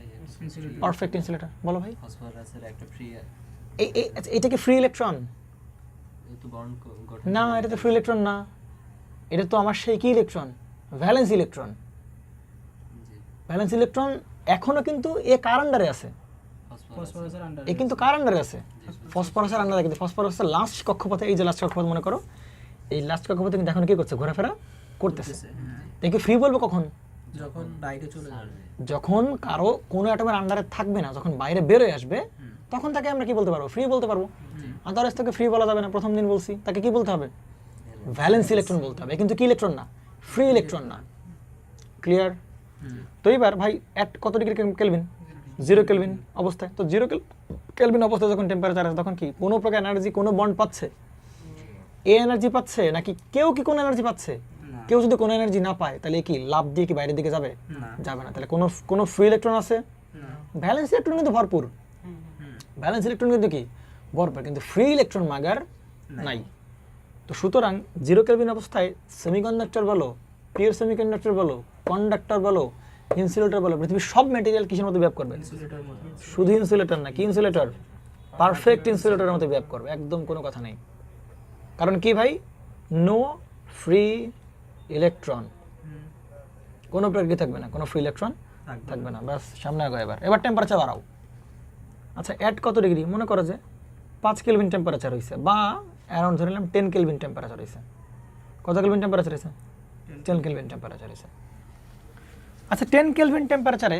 ইনসুলেটর। Perfect insulator. বলো ভাই, ফসফরাসের একটা ফ্রি আচ্ছা, এটা কি ফ্রি ইলেকট্রন? তো বন্ড গঠন না, এটা তো ফ্রি ইলেকট্রন না, এটা তো আমার সেই কি ইলেকট্রন, ভ্যালেন্স ইলেকট্রন। জি ভ্যালেন্স ইলেকট্রন এখনো কিন্তু এ কার আন্ডারে আছে? ফসফরাসের আন্ডার এ কিন্তু কার আন্ডারে আছে? ফসফরাসের আন্ডারে। কিন্তু ফসফরাসের লাস্ট কক্ষপথে, এই যে লাস্ট কক্ষপথ মনে করো, এই লাস্ট কক্ষপথে কিন্তু এখন কি করছে, ঘোরাফেরা করতেছে। একে ফ্রি বলবো কখন? যখন বাইরে চলে যাবে, যখন কারো কোনো অ্যাটমের আন্ডারে থাকবে না, যখন বাইরে বের হয়ে আসবে তখন তাকে আমরা কি বলতে পারবো, ফ্রি বলতে পারবো। আদারওয়াইজ তাকে ফ্রি বলা যাবে না। প্রথম দিন বলছি তাকে কি বলতে হবে, ভ্যালেন্স ইলেকট্রন বলতে হবে, কিন্তু কি ইলেকট্রন না, ফ্রি ইলেকট্রন না। ক্লিয়ার? তো এইবার ভাই অ্যাট কত ডিগ্রি কেলভিন? 0 কেলভিন অবস্থায়। তো 0 কেলভিন অবস্থায় যখন টেম্পারেচার আছে তখন কি কোনো প্রকার এনার্জি, কোনো বন্ড পাচ্ছে? এ এনার্জি পাচ্ছে নাকি কেউ কি কোনো এনার্জি পাচ্ছে? কেউ যদি কোনো এনার্জি না পায় তাহলে কি লাভ দিয়ে কি বাইরের দিকে যাবে? যাবে না। তাহলে কোনো ফ্রি ইলেকট্রন আছে? ভ্যালেন্স ইলেকট্রন কিন্তু ভরপুর, ভ্যালেন্স ইলেকট্রন কিন্তু কি ভরপুর, কিন্তু ফ্রি ইলেকট্রন মাগার নাই। তো সুতরাং 0 কেলভিন অবস্থায় সেমিকন্ডাক্টর বলো, পিওর সেমিকন্ডাক্টর বলো, কন্ডাক্টর বলো, ইনসুলেটর বলো, পৃথিবীর সব ম্যাটেরিয়াল কিসের মতো বিহেভ করবে? ইনসুলেটর মতো। শুধু ইনসুলেটর না, কি ইনসুলেটর, পারফেক্ট ইনসুলেটরের মতো বিহেভ করবে, একদম কোনো কথা নেই। কারণ কি ভাই, নো ফ্রি ইলেকট্রন, কোনো প্রকৃতি থাকবে না, কোনো ফ্রি ইলেকট্রন থাকবে না। ব্যাস সামনে আগে। এবার টেম্পারেচার বাড়াও। আচ্ছা অ্যাট কত ডিগ্রি? মনে করো যে 5 কেলভিন টেম্পারেচার হয়েছে, বা অ্যারাউন্ড ধরে নিলাম 10 কেলভিন টেম্পারেচার হয়েছে। কত কেলভিন টেম্পারেচার হয়েছে? 10 কেলভিন টেম্পারেচার হয়েছে। আচ্ছা 10 কেলভিন টেম্পারেচারে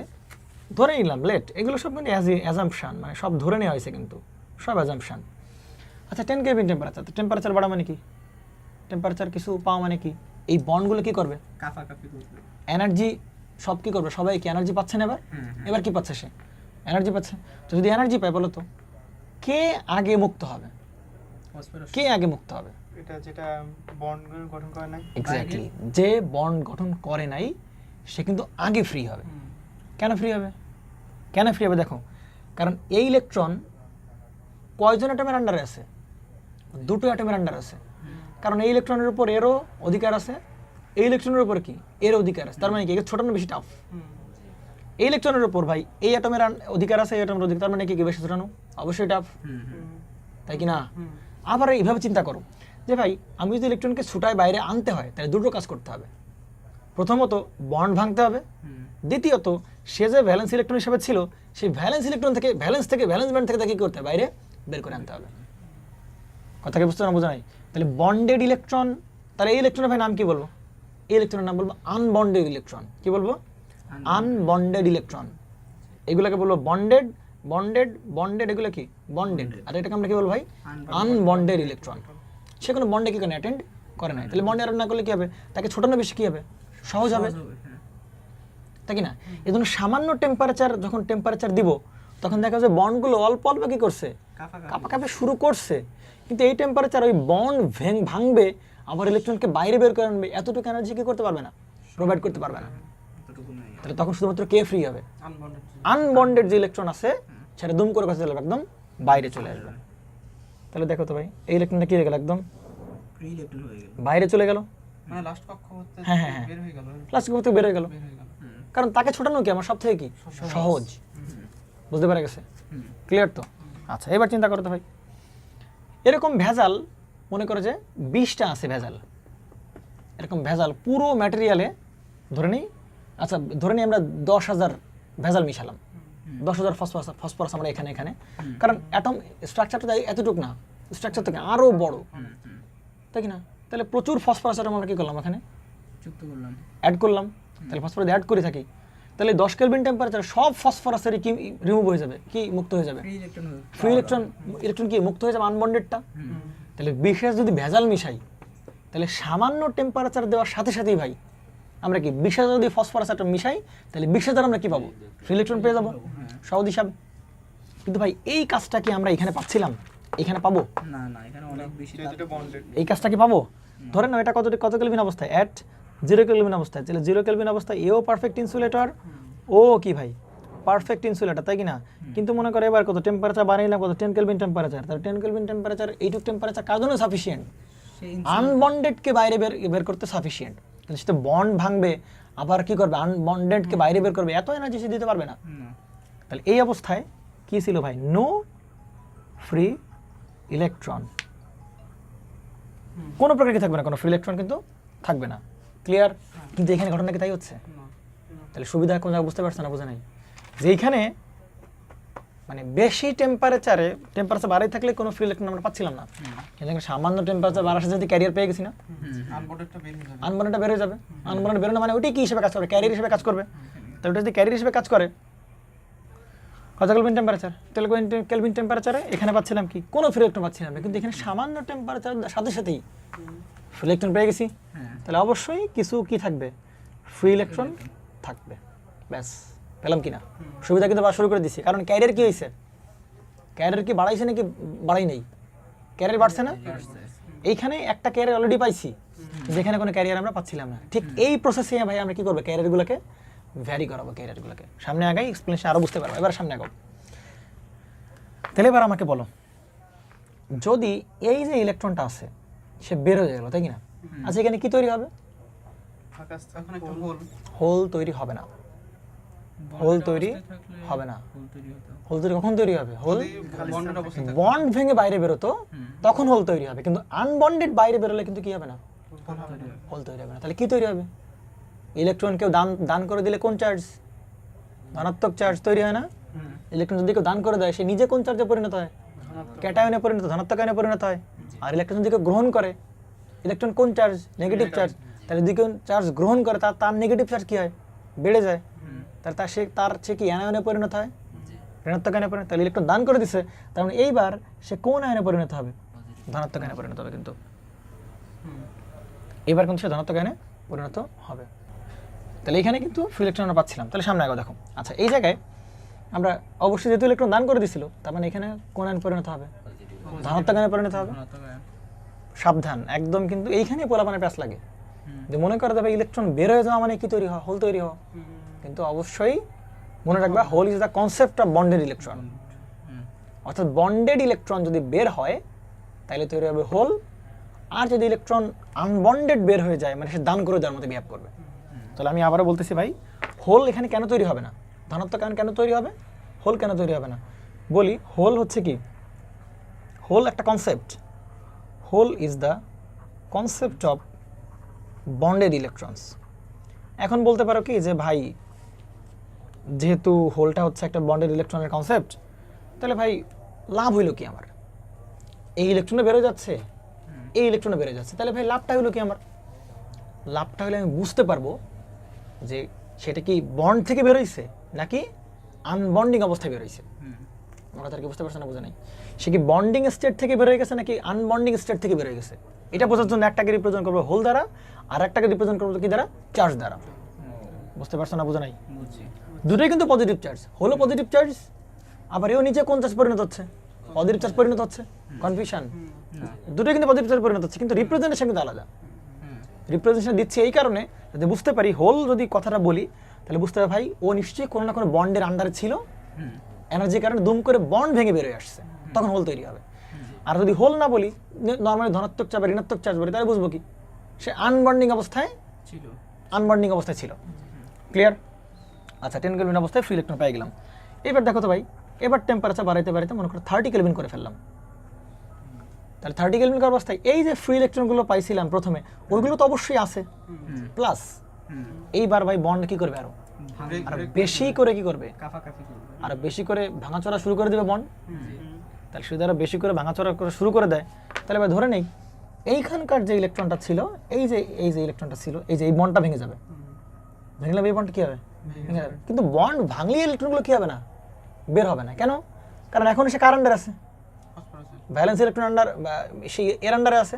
ধরে নিলাম লেট, এগুলো সব কিন্তু অ্যাজাম্পশন, মানে সব ধরে নেওয়া হয়েছে কিন্তু সব অ্যাজাম্পশন। আচ্ছা 10 কেলভিন টেম্পারেচার, তো টেম্পারেচার বাড়া মানে কি, টেম্পারেচার কিছু পাওয়া মানে কি, এই বন্ডগুলো কি করবে, কাফাকাফি করবে। এনার্জি সব কি করবে, সবাই কি এনার্জি পাচ্ছে না? এবার কি পাচ্ছে সে, এনার্জি পাচ্ছে। তো যদি এনার্জি পায় বলো তো কে আগে মুক্ত হবে, ফসফরাস কে আগে মুক্ত হবে? এটা যেটা বন্ড গঠন করে নাই, এক্স্যাক্টলি, যে বন্ড গঠন করে নাই সে কিন্তু আগে ফ্রি হবে। কেন ফ্রি হবে, কেন ফ্রি হবে দেখো, কারণ এই ইলেকট্রন কয়জন অ্যাটমের আন্ডারে আছে, 2টো অ্যাটমের আন্ডারে আছে। কারণ এই ইলেকট্রনের উপর এরও অধিকার আছে, এই ইলেকট্রনের উপর কি এর অধিকার আছে। তার মানে কি ছোট না বেশি টাফ? এই ইলেকট্রনের উপর ভাই এই অ্যাটমের অধিকার আছে, এই অ্যাটমের অধিকার, তার মানে কি বেশি ছোটানো, অবশ্যই টাফ, তাই কি না? আবার এইভাবে চিন্তা করো যে ভাই আমি যদি ইলেকট্রনকে ছুটায় বাইরে আনতে হয় তাহলে দুটো কাজ করতে হবে। প্রথমত বন্ড ভাঙতে হবে, দ্বিতীয়ত সে যে ভ্যালেন্স ইলেকট্রন হিসেবে ছিল সেই ভ্যালেন্স ইলেকট্রন থেকে ভ্যালেন্স ব্যান্ড থেকে তাকে কি করতে হবে, বাইরে বের করে আনতে হবে। কথা কি বুঝতে না, বোঝা নাই? তাহলে বন্ডেড ইলেকট্রন, তাহলে এই ইলেকট্রনের ভাই নাম কি বলবো, এই ইলেকট্রনের নাম বলবো আনবন্ডেড ইলেকট্রন। কি বলবো, আনবন্ডেড ইলেকট্রন। এগুলোকে বলবো বন্ডেড, বন্ডেড এগুলো কি বন্ডেড, আর এটাকে আমরা কি বলবো ভাই, আনবন্ডেড ইলেকট্রন। সে কোনো বন্ডে কি করে অ্যাটেন্ড করে নাই, তাহলে বন্ডে অ্যাটেন্ড না করলে কি হবে, তাকে ছোটানো বেশি কি হবে, সহজ হবে, তাই কি না? এই জন্য সামান্য টেম্পারেচার, যখন টেম্পারেচার দিব তখন দেখা যায় বন্ডগুলো অল্প অল্প কি করছে, কাঁপাকাঁপি শুরু করছে। কিন্তু এই টেম্পারেচার ওই বন্ড ভাঙবে, আবার ইলেকট্রনকে বাইরে বের করে আনবে, এতটুকু এনার্জি কি করতে পারবে না, প্রোভাইড করতে পারবে না। তাহলে তখন শুধুমাত্র কে ফ্রি হবে, আনবন্ডেড যে ইলেকট্রন আছে সেটা দুম করে কাছে চলে যাবে, একদম বাইরে চলে আসবে। তাহলে দেখো তো ভাই এই ইলেকট্রনটা কি হয়ে গেল, একদম ফ্রি ইলেকট্রন হয়ে গেল, বাইরে চলে গেল। মানে লাস্ট কক্ষপথে হ্যাঁ, বের হয়ে গেল, লাস্ট কক্ষপথ থেকে বের হয়ে গেল, কারণ তাকে ছোটানো কি আমার সব থেকে কি সহজ। বুঝতে পারা গেছে? ক্লিয়ার তো? আচ্ছা এবার চিন্তা করো তো ভাই, এরকম ভেজাল মনে করো যে 20টা আছে ভেজাল, এরকম ভেজাল পুরো ম্যাটেরিয়ালে ধরে নিই। আচ্ছা ধরে নিই আমরা 10,000 ভেজাল মিশালাম, 10,000 ফসফরাস আমরা এখানে, কারণ অ্যাটম স্ট্রাকচারটা এতটুক না, স্ট্রাকচার থেকে আরো বড়, তাই কি না? তাহলে প্রচুর ফসফরাস অ্যাটম আমরা কি করলাম এখানে যুক্ত করলাম। অ্যাড করলাম, তাহলে ফসফরাস অ্যাড করে থাকি, তাহলে 10 কেলভিন টেম্পারেচার সব ফসফরাসের কি রিমুভ হয়ে যাবে, কি মুক্ত হয়ে যাবে, ফ্রি ইলেকট্রন হবে। ফ্রি ইলেকট্রন কি মুক্ত হয়ে যাবে আনবন্ডেডটা। তাহলে বিশেষ যদি ভেজাল মিশাই তাহলে সামান্য টেম্পারেচার দেওয়ার সাথে সাথেই ভাই আমরা কি বিশেষ যদি ফসফরাস অ্যাটম মিশাই তাহলে বিশেষ আমরা কি পাবো, ফ্রি ইলেকট্রন পেয়ে যাবো, সহজ হিসাব। কিন্তু ভাই এই কাজটা কি আমরা এখানে পাচ্ছিলাম, এখানে পাবো? না না, এখানে অনেক বেশি তাপ। যেটা বন্ডেড এই কাজটা কি পাবো? ধরেন না এটা কত কেলভিন অবস্থায়, অ্যাট 0 কেলভিন অবস্থায়, তাহলে 0 কেলভিন অবস্থায় এও পারফেক্ট ইনসুলেটর, ও কি ভাই পারফেক্ট ইনসুলেটর, তাই কি না? কিন্তু মনে করে এবার কত টেম্পারেচার বাড়াইলাম, কত 10 কেলভিন টেম্পারেচার, তাহলে 10 কেলভিন টেম্পারেচার এইটুক টেম্পারেচার কার জন্য সাফিসিয়েন্ট, আনবন্ডেডকে বাইরে বের করতে সাফিসিয়েন্ট। কিন্তু সেটা বন্ড ভাঙবে আবার কি করবে, আনবন্ডেডকে বাইরে বের করবে, এত এনার্জি সে দিতে পারবে না। তাহলে এই অবস্থায় কি ছিল ভাই, নো ফ্রি ইলেকট্রন, কোনো প্রকার কি থাকবে না, কোনো ফ্রি ইলেকট্রন কিন্তু থাকবে না। ক্লিয়ার? কিন্তু এখানে ঘটনা কি তাই হচ্ছে? তাহলে সুবিধা কোন জায়গায় বুঝতে পারছে না, বোঝা নাই যে এইখানে মানে বেশি টেম্পারেচার বাড়াই থাকলে কোনো ফ্রি ইলেকট্রন আমরা পাচ্ছিলাম না, কিন্তু এখানে সামান্য টেম্পারেচার বাড়ার সাথে যদি ক্যারিয়ার পেয়ে গেছি না, আনবন্ডেডটা বের হয়ে যাবে। আনবন্ডেডটা বের হয়ে যাবে। আনবন্ডেড বেরোনো মানে ওইটাই কি হিসেবে কাজ করবে, ক্যারিয়ার হিসেবে কাজ করবে। তো ওটা যদি ক্যারিয়ার হিসেবে কাজ করে কত কেলভিন টেম্পারেচার, 12 কেলভিন টেম্পারেচারে এখানে পাচ্ছিলাম কি, কোনো ফ্রি ইলেকট্রন পাচ্ছিলাম না, কিন্তু এখানে সামান্য টেম্পারেচার সাথে সাথেই ফ্রি ইলেকট্রন পেয়ে গেছি, তাহলে অবশ্যই কিছু কি থাকবে, ফ্রি ইলেকট্রন থাকবে। ব্যাস, পেলাম কিনা? সুবিধা কিন্তু পাওয়া শুরু করে দিচ্ছি, কারণ ক্যারিয়ার কি হয়েছে, ক্যারিয়ার কি বাড়াইছে নাকি বাড়াই নেই, ক্যারিয়ার বাড়ছে না, এইখানে একটা ক্যারিয়ার অলরেডি পাইছি, যেখানে কোনো ক্যারিয়ার আমরা পাচ্ছিলাম না। ঠিক এই প্রসেসে ভাই আমরা কি করবো, ক্যারিয়ারগুলোকে ভ্যারি করাবো, ক্যারিয়ারগুলোকে সামনে আগাই, এক্সপ্লেনেশন আরো বুঝতে পারবো। এবার সামনে আগাবো। তাহলে এবার আমাকে বলো, যদি এই যে ইলেকট্রনটা আছে সে বের হয়ে গেল, তাই কি না, আচ্ছা এখানে কি তৈরি হবে, ফাঁকা এখন একটা হোল হোল তৈরি হবে না, হোল তৈরি হবে না। হোল তৈরি কখন তৈরি হবে, হোল বন্ডেড অবস্থা বন্ড ভেঙে বাইরে বেরোতো তখন হোল তৈরি হবে, কিন্তু আনবন্ডেড বাইরে বেরোলে কিন্তু কি হবে না, হোল তৈরি হবে না। তাহলে কি তৈরি হবে, ইলেকট্রন কেউ দান করে দিলে কোন চার্জ, ধনাত্মক চার্জ তৈরি হয় না। ইলেকট্রন যদি কেউ দান করে দেয় সে নিজে কোন চার্জে পরিণত হয়, ক্যাটায়নে পরিণত, ধনাত্মক আয়নে পরিণত হয়। আর ইলেকট্রন যদি কেউ গ্রহণ করে, ইলেকট্রন কোন চার্জ, নেগেটিভ চার্জ, তাহলে যদি কেউ চার্জ গ্রহণ করে তার নেগেটিভ চার্জ কি হয়, বেড়ে যায়, তাহলে তার সে কি অ্যানায়নে পরিণত হয়, ঋণাত্মক আয়নে পরিণত। তাহলে ইলেকট্রন দান করে দিচ্ছে, তার মানে এইবার সে কোন আয়নে পরিণত হবে, ধনাত্মক আয়নে পরিণত হবে, কিন্তু এবার কিন্তু সে ধনাত্মক আয়নে পরিণত হবে। তাহলে এখানে কিন্তু ফ্রি ইলেকট্রন আমরা পাচ্ছিলাম। তাহলে সামনে আগে দেখো, আচ্ছা এই জায়গায় আমরা অবশ্যই যেহেতু ইলেকট্রন দান করে দিছিল, তার মানে এখানে কোন আয়নে পরিণত হবে, ধনাত্মক আয়নে পরিণত হবে। সাবধান একদম, কিন্তু এইখানে পোলাপানের প্যাচ লাগে যে মনে করে দেবে ইলেকট্রন বের হয়ে যাওয়া মানে কি তৈরি হওয়া, হোল তৈরি হওয়া। কিন্তু অবশ্যই মনে রাখবা, hole is the concept of bonded electron, অর্থাৎ বন্ডেড ইলেকট্রন যদি বের হয় তাহলে তৈরি হবে হোল। আর যদি ইলেকট্রন আনবন্ডেড বের হয়ে যায় মানে সে দান করে দেওয়ার মতো বিহেভ করবে। তাহলে আমি আবারও বলতেছি ভাই, হোল এখানে কেন তৈরি হবে না, ধনাত্মক আয়ন কেন তৈরি হবে, হোল কেন তৈরি হবে না বলি। হোল হচ্ছে কি, হোল একটা concept, hole is the concept of bonded electrons. এখন বলতে পারো কি যে ভাই যেহেতু হোলটা হচ্ছে একটা বন্ডেড ইলেকট্রনের কনসেপ্ট, তাহলে ভাই লাভ হইলো কি আমার, এই ইলেকট্রনে বেরো যাচ্ছে, এই ইলেকট্রনে বেরো যাচ্ছে, তাহলে ভাই লাভটা হইলো কি আমার, লাভটা হলে আমি বুঝতে পারবো যে সেটা কি বন্ড থেকে বেরোইছে নাকি আনবন্ডিং অবস্থায় বেরোইছে। আমার কথা কি বুঝতে পারছে না, বোঝা নাই, সে কি বন্ডিং স্টেট থেকে বেরোয় গেছে নাকি আনবন্ডিং স্টেট থেকে বেরোয় গেছে। এটা বোঝার জন্য একটাকে রিপ্রেজেন্ট করবো হোল দ্বারা, আর একটাকে রিপ্রেজেন্ট করবো কি দ্বারা, চার্জ দ্বারা। বুঝতে পারছো না, বোঝা নাই, দুটোই কিন্তু পজিটিভ চার্জ, হলো পজিটিভ চার্জ, আবার এও নিচে কোন চার্জ পরিণত হচ্ছে, পজিটিভ চার্জ পরিণত হচ্ছে। কনফিউশন, দুটোই কিন্তু পজিটিভ চার্জ পরিণত হচ্ছে, কিন্তু রিপ্রেজেন্টেশন কিন্তু আলাদা। রিপ্রেজেন্টেশন দিচ্ছি এই কারণে যাতে বুঝতে পারি, হোল যদি কথাটা বলি তাহলে বুঝতে হবে ভাই ও নিশ্চয়ই কোনো না কোনো বন্ডের আন্ডারে ছিল, এনার্জির কারণে দুম করে বন্ড ভেঙে বেরোয় আসছে, তখন হোল তৈরি হবে। আর যদি হোল না বলি, নর্মালি ধনাত্মক চাপ ঋণাত্মক চার্জ বলি, তাহলে বুঝবো কি সে আনবন্ডিং অবস্থায় ছিল, আনবন্ডিং অবস্থায় ছিল। ক্লিয়ার? আচ্ছা 10 কেলভিন অবস্থায় ফ্রি ইলেকট্রন পেয়ে গেলাম। এবার দেখো তো ভাই, এবার টেম্পারেচার বাড়াইতে বাড়াইতে মনে করো 30 কেলভিন করে ফেললাম। তাহলে 30 কেলভিন করার অবস্থায় এই যে ফ্রি ইলেকট্রনগুলো পাইছিলাম প্রথমে, ওইগুলো তো অবশ্যই আছে, প্লাস এইবার ভাই বন্ড কি করবে, আরো বেশি করে কি করবে, আরো বেশি করে ভাঙাচোরা শুরু করে দেবে বন্ড। তাহলে শুধু আরো বেশি করে ভাঙাচোরা করে শুরু করে দেয়, তাহলে ভাই ধরে নেই এইখানকার যে ইলেকট্রনটা ছিল এই যে ইলেকট্রনটা ছিল এই যে এই বন্ডটা ভেঙে যাবে, ভেঙে যাবে এই বন্ডটা কি হবে, ভেঙে যাবে। কিন্তু বন্ড ভাঙলে ইলেকট্রনগুলো কি হবে না, বের হবে না। কেন? কারণ এখন সে কার আন্ডারে আছে, ভ্যালেন্স ইলেকট্রন আন্ডার, সেই এর আন্ডারে আছে।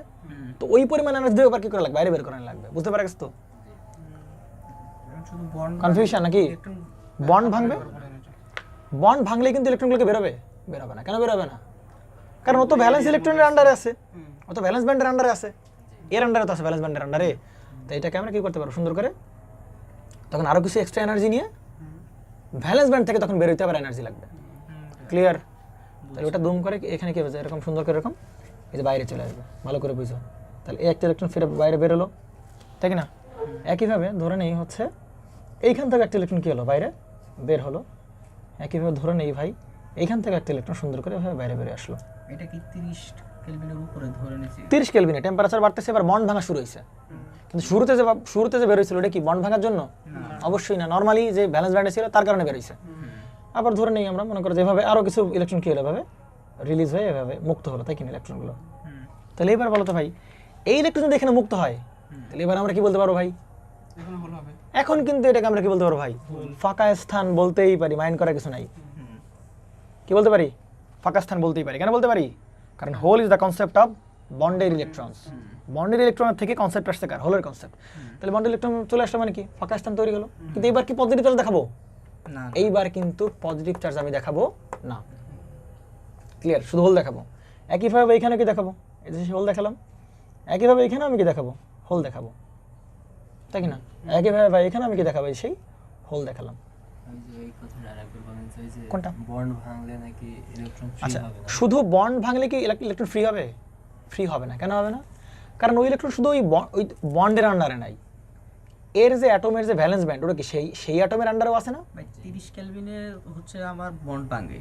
তো ওই পরিমাণ এনার্জি দিয়ে কি করে লাগবে, বাইরে বের করানো লাগবে। বুঝতে পারা গেছে তো? শুধু বন্ড কনফিউশন নাকি? বন্ড ভাঙবে, বন্ড ভাঙলে কিন্তু ইলেকট্রনগুলোকে বেরোবে, বেরোবে না। কেন বেরোবে না? কারণ ও তো ভ্যালেন্স ইলেকট্রনের আন্ডারে আছে, ও তো ভ্যালেন্স ব্যান্ডের আন্ডারে আছে, এর আন্ডারে তো আছে, ভ্যালেন্স ব্যান্ডের আন্ডারে। তো এটাকে আমরা কি করতে পারবো সুন্দর করে, তখন আরো কিছু এক্সট্রা এনার্জি নিয়ে ভ্যালেন্স ব্যান্ড থেকে তখন বের হইতে আবার এনার্জি লাগবে। ক্লিয়ার? তাহলে ওটা দুম করে এখানে কি হবে, এরকম সুন্দর করে এরকম এই যে বাইরে চলে আসবে। ভালো করে বুঝো। তাহলে এই একটা ইলেকট্রন ফিরে বাইরে বের হলো, তাই কি না? একইভাবে ধরে নেই হচ্ছে এইখান থেকে একটা ইলেকট্রন কি হলো, বাইরে বের হলো। একইভাবে ধরে নেই ভাই এইখান থেকে একটা ইলেকট্রন সুন্দর করে এভাবে বাইরে বেরিয়ে আসলো। এটা কি 30 কেলভিনের উপরে ধরে নিয়েছি? 30 কেলভিনে টেম্পারেচার বাড়তেছে, এবার বন্ড ভাঙা শুরু হয়েছে। কিন্তু শুরুতে যে বের হয়েছিল এটা কি বন্ড ভাঙার জন্য? অবশ্যই না, নর্মালি যে ব্যালেন্স ব্যান্ডে ছিল তার কারণে বের হয়েছে। আবার ধরে নেই আমরা মনে করো যেভাবে আরো কিছু ইলেকট্রন কি হলো, এভাবে রিলিজ হয়ে এভাবে মুক্ত হলো, তাই কিনা ইলেকট্রনগুলো। তাহলে এবার বলো তো ভাই, এই ইলেকট্রন যদি এখানে মুক্ত হয় তাহলে এবার আমরা কি বলতে পারবো ভাই? এখন হল হবে। এখন কিন্তু এটাকে আমরা কি বলতে পারবো ভাই? ফাঁকা স্থান বলতেই পারি, মাইন্ড করার কিছু নাই। কি বলতে পারি? ফাঁকা স্থান বলতেই পারি। কেন বলতে পারি? কারণ hole is the concept of bonded electrons. Bonded ইলেকট্রনের থেকে কনসেপ্ট আসছে কার? হোলের কনসেপ্ট। তাহলে বন্ডেড ইলেকট্রন চলে আসলো মানে কি ফাঁকা স্থান তৈরি হলো। কিন্তু এইবার কি পজিটিভ চার্জ দেখাবো? না, এইবার কিন্তু পজিটিভ চার্জ আমি দেখাবো না। ক্লিয়ার? শুধু হোল দেখাবো। একইভাবে এখানে কি দেখাবো? এই যে হোল দেখালাম। একইভাবে এখানে আমি কি দেখাবো? হোল দেখাবো, তাই কি না? একইভাবে ভাই এখানে আমি কি দেখাবো? সেই হোল দেখালাম। ওই যে এই কথাটা আরেকবার বলেন তো, ওই যে কোনটা? বন্ড ভাঙলে নাকি ইলেকট্রন ফ্রি আচ্ছা, হবে না? শুধু বন্ড ভাঙলে কি ইলেকট্রন ফ্রি হবে? ফ্রি হবে না। কেন হবে না? কারণ ওই ইলেকট্রন শুধু ওই বন্ডের আন্ডারে নাই, এর যে অ্যাটমের যে ভ্যালেন্স ব্যান্ড ওটা কি সেই অ্যাটমের আন্ডারেও আছে না? ভাই 30 কেলভিনে হচ্ছে আমার বন্ড ভাঙে,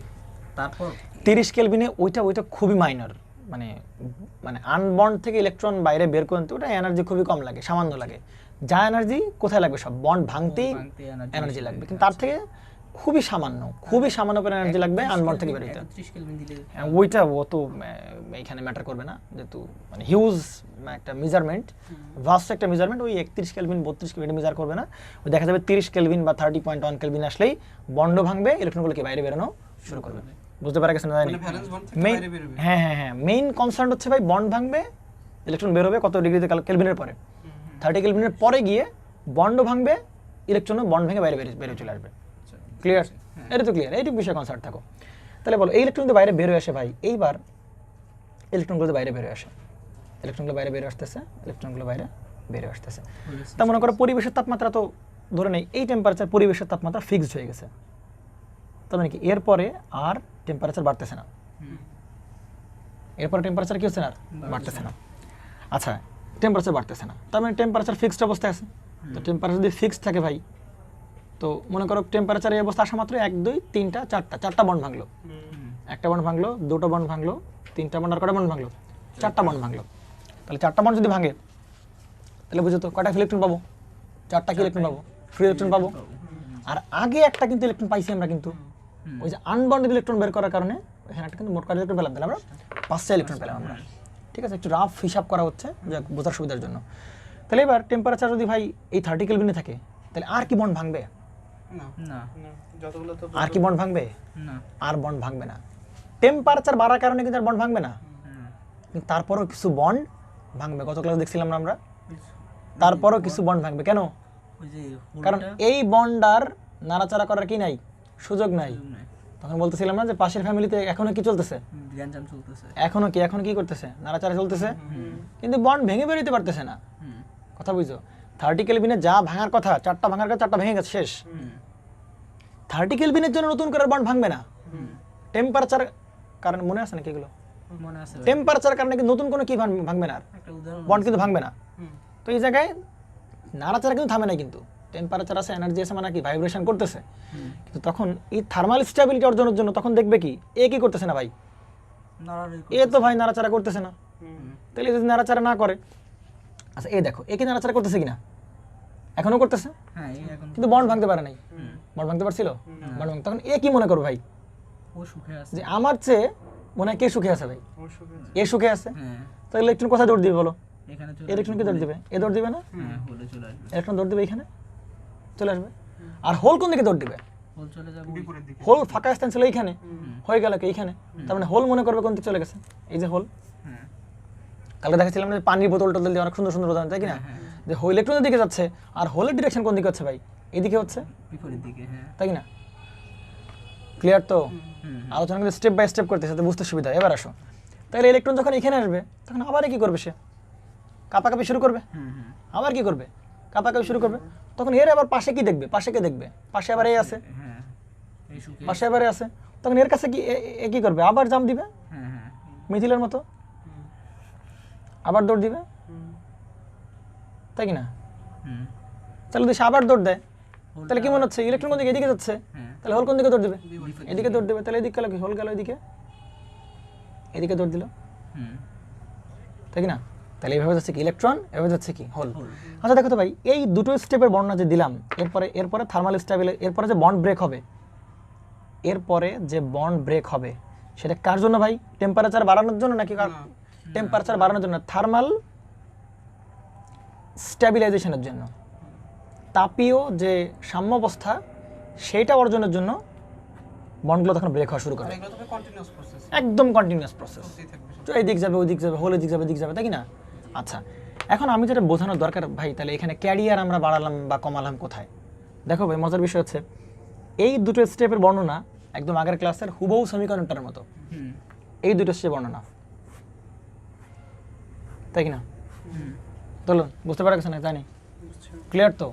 তারপর 30 কেলভিনে ওইটা খুবই মাইনর, মানে আনবন্ড থেকে ইলেকট্রন বাইরে বের করতে ওটা এনার্জি খুবই কম লাগে, সামান্য লাগে। যা এনার্জি কোথায় লাগবে? সব বন্ড ভাঙতেই এনার্জি লাগবে, কিন্তু তার থেকে খুবই সামান্য করে এনার্জি লাগবে আনবন্ড থেকে বের হইতে। 30 কেলভিন দিলে ওইটা ও তো এইখানে ম্যাটার করবে না, যেহেতু মানে হিউজ একটা মেজারমেন্ট, ভাস্ট একটা মেজারমেন্ট। ওই 31 কেলভিন 32 কেলভিন মেজার করবে না। ওই দেখা যাবে 30 কেলভিন বা 30.1 কেলভিন আসলেই বন্ড ভাঙবে, ইলেকট্রনগুলোকে বাইরে বেরোনো শুরু করবে। বুঝতে পারা গেছে না? মানে ভ্যালেন্স বন্ড থেকে বাইরে বের হবে। হ্যাঁ, মেইন কনসার্ন হচ্ছে ভাই বন্ড ভাঙবে, ইলেকট্রন বের হবে কত ডিগ্রিতে? কেলভিনের পরে, 30 কেলভিনের পরে গিয়ে বন্ড ভাঙবে, ইলেকট্রন বন্ড ভেঙে বাইরে বেরিয়ে চলে আসবে। ক্লিয়ার? এটা তো ক্লিয়ার, এইটুকু বিষয়ে কনসার্ন থাকো। তাহলে বলো এই ইলেকট্রন তো বাইরে বের হয়ে আসে ভাই, এইবার ইলেকট্রনগুলো তো বাইরে বের হয়ে আসে, ইলেকট্রনগুলো বাইরে বের আসতেছে, ইলেকট্রনগুলো বাইরে বের হয়ে আসতেছে। তা মনে করো পরিবেশের তাপমাত্রা তো ধরে নেই এই টেম্পারেচার, পরিবেশের তাপমাত্রা ফিক্সড হয়ে গেছে, তার মানে কি এরপরে আর টেম্পারেচার বাড়তেছে না, এরপরে টেম্পারেচার কি হচ্ছে না, আর বাড়তেছে না। আচ্ছা, টেম্পারেচার বাড়তেছে না, তার মানে টেম্পারেচার ফিক্সড অবস্থায় আছে। তো টেম্পারেচার যদি ফিক্সড থাকে ভাই, তো মনে করো টেম্পারেচার এই অবস্থা আসা মাত্র 1 2 3 4টা বন্ড ভাঙলো, একটা বন্ড ভাঙলো, দুটো বন্ড ভাঙলো, তিনটা বন্ড, আর কটা বন্ড ভাঙলো? 4টা বন্ড ভাঙলো। তাহলে 4টা বন্ড যদি ভাঙে তাহলে বুঝো তো কয়টা ইলেকট্রন পাবো? 4টা কি ইলেকট্রন পাবো? ফ্রি ইলেকট্রন পাবো। আর আগে একটা কিন্তু ইলেকট্রন পাইছি আমরা, কিন্তু ওই যে আনবন্ডেড ইলেকট্রন বের করার কারণে এখানে একটা কিন্তু মোট কয়টা ইলেকট্রন পেলাম? আমরা 5টা ইলেকট্রন পেলাম আমরা। ঠিক আছে, একটু রাফ হিসাব করা হচ্ছে বোঝার সুবিধার জন্য। তাহলে এবার টেম্পারেচার যদি ভাই এই 30 কেলভিনে থাকে তাহলে আর কি বন্ড ভাঙবে? না না, যতগুলো তো আর কি বন্ড ভাঙবে? না, আর বন্ড ভাঙবে না। টেম্পারেচার বাড়ার কারণে কিন্তু আর বন্ড ভাঙবে না, কিন্তু তারপরও কিছু বন্ড ভাঙবে। গত ক্লাসে দেখছিলাম না আমরা, তারপরও কিছু বন্ড ভাঙবে। কেন? ওই যে কারণ এই বন্ড আর নাড়াচাড়া করার কি নাই, সুযোগ নাই। তখন বলতেছিলাম না যে পাশের ফ্যামিলিতে এখনো কি চলতেছে, গ্যাঞ্জাম চলতেছে, এখন কি করতেছে, নাড়াচাড়া চলতেছে, কিন্তু বন্ড ভেঙে বেরোতে পারতেছে না। কথা বুঝছো? 30 কেলভিনে যা ভাঙার কথা, 4টা ভাঙার কথা, 4টা ভেঙে গেছে, শেষ। 30 কেলভিনের জন্য নতুন করে বন্ড ভাঙবে না। টেম্পারেচার কারণ মনে আছে নাকি এগুলো? মনে আছে টেম্পারেচার কারণে কি নতুন কোনো কি ভাঙবে না, একটা উদাহরণ বন্ড কিন্তু ভাঙবে না। তো এই জায়গায় নাড়াচাড়া কিন্তু থামে না, কিন্তু টেম্পারেচার আছে, এনার্জি আছে, মানে কি ভাইব্রেশন করতেছে। কিন্তু তখন এই থার্মাল স্টেবিলিটি অর্জনের জন্য তখন দেখবে কি এ কি করতেছে না ভাই, এ তো ভাই নাড়াচাড়া করতেছে না। তাহলে যদি নাড়াচাড়া না করে, আচ্ছা এ দেখো এ কি নাড়াচাড়া করতেছে কিনা? এখনো করতেছে, হ্যাঁ, এই এখন কিন্তু বন্ড ভাঙতে পারে নাই। বন্ড ভাঙতে পারছিল? বন্ড ভাঙতে, তখন এ কি মনে করো ভাই ও সুখে আছে, যে আমার চেয়ে মনে হয় কে সুখে আছে ভাই? অবশ্যই এ সুখে আছে, হ্যাঁ তো ইলেকট্রন কোথায় দৌড় দিবে বলো? এখানে চলে ইলেকট্রন কি দৌড় দিবে? এ দৌড় দিবে না? হ্যাঁ হলে চলে আসবে, ইলেকট্রন দৌড় দিবে এখানে চলে আসবে। আর হোল কোন দিকে দৌড় দিবে? হোল চলে যাবে বিপরীত দিকে। হোল ফাঁকা স্থান ছিল এইখানে, হয়ে গেল কি এইখানে, তার মানে হোল মনে করবে কোন দিকে চলে গেছে, এই যে হোল। হ্যাঁ কালকে দেখাচ্ছিলাম না যে পানির বোতল টোতল দিয়ে অনেক সুন্দর সুন্দর উদাহরণ, তাই কি না? যে হোল ইলেকট্রনের দিকে যাচ্ছে আর হোলের ডিরেকশন কোন দিকে হচ্ছে ভাই? এদিকে হচ্ছে, বিপরীত দিকে। হ্যাঁ তাই কি না? ক্লিয়ার তো? হুম আলোচনা কিন্তু স্টেপ বাই স্টেপ করতেছে, তো বুঝতে সুবিধা। এবার আসো, তাহলে ইলেকট্রন যখন এখানে আসবে তখন আবার কি করবে? সে কাঁপাকাঁপি শুরু করবে। হুম আবার কি করবে? কাঁপাকাঁপি শুরু করবে। তখন এর আবার পাশে কি দেখবে? পাশে কে দেখবে? পাশে আবার এই আছে, হ্যাঁ এই সুখে। পাশে আবার এ আছে, তখন এর কাছে কি এ কি করবে? আবার জাম দিবে হ্যাঁ হ্যাঁ মিথিলের মতো, আবার দৌড় দিবে, তাই কি না? হুম তাহলে যদি সে আবার দৌড় দেয় তাহলে কি মনে হচ্ছে? ইলেকট্রন কোন দিকে? এদিকে যাচ্ছে, হ্যাঁ তাহলে হোল কোন দিকে দৌড় দিবে? বিপরীত এদিকে দৌড় দিবে। তাহলে এদিকে গেল কি? হোল গেল এদিকে, এদিকে দৌড় দিল, হুম তাই কি না? তাহলে এইভাবে যাচ্ছে কি ইলেকট্রন, এভাবে যাচ্ছে কি হোল। হোল। আচ্ছা দেখো তো ভাই, এই দুটো স্টেপের বর্ণনা যে দিলাম, এরপরে থার্মাল স্টেবিল, এরপরে যে বন্ড ব্রেক হবে, এরপরে যে বন্ড ব্রেক হবে সেটা কার জন্য ভাই? টেম্পারেচার বাড়ানোর জন্য নাকি টেম্পারেচার বাড়ানোর জন্য? থার্মাল স্ট্যাবিলাইজেশনের জন্য, তাপীয় যে সাম্যাবস্থা সেইটা অর্জনের জন্য বন্ডগুলো তখন ব্রেক হওয়া শুরু আর করে। এগুলো তো কন্টিনিউয়াস প্রসেস, একদম কন্টিনিউয়াস প্রসেস, চলতেই থাকবে। তো এই দিক যাবে, ওই দিক যাবে, হোলের দিক যাবে, দিক যাবে, তাই কি না? আচ্ছা, এখন আমি যেটা বোঝানোর দরকার ভাই, তাহলে এখানে ক্যারিয়ার আমরা বাড়ালাম বা কমালাম কোথায়? দেখো ভাই, মজার বিষয় হচ্ছে এই দুটো স্টেপের বর্ণনা একদম আগের ক্লাসের হুবহু সেমিকন্ডাক্টরের মতো, হুম এই দুটো স্টেপ বর্ণনা, তাই কি না? হুম চলুন, বুঝতে পারা গেছে না? জানি, বুঝছো? ক্লিয়ার তো?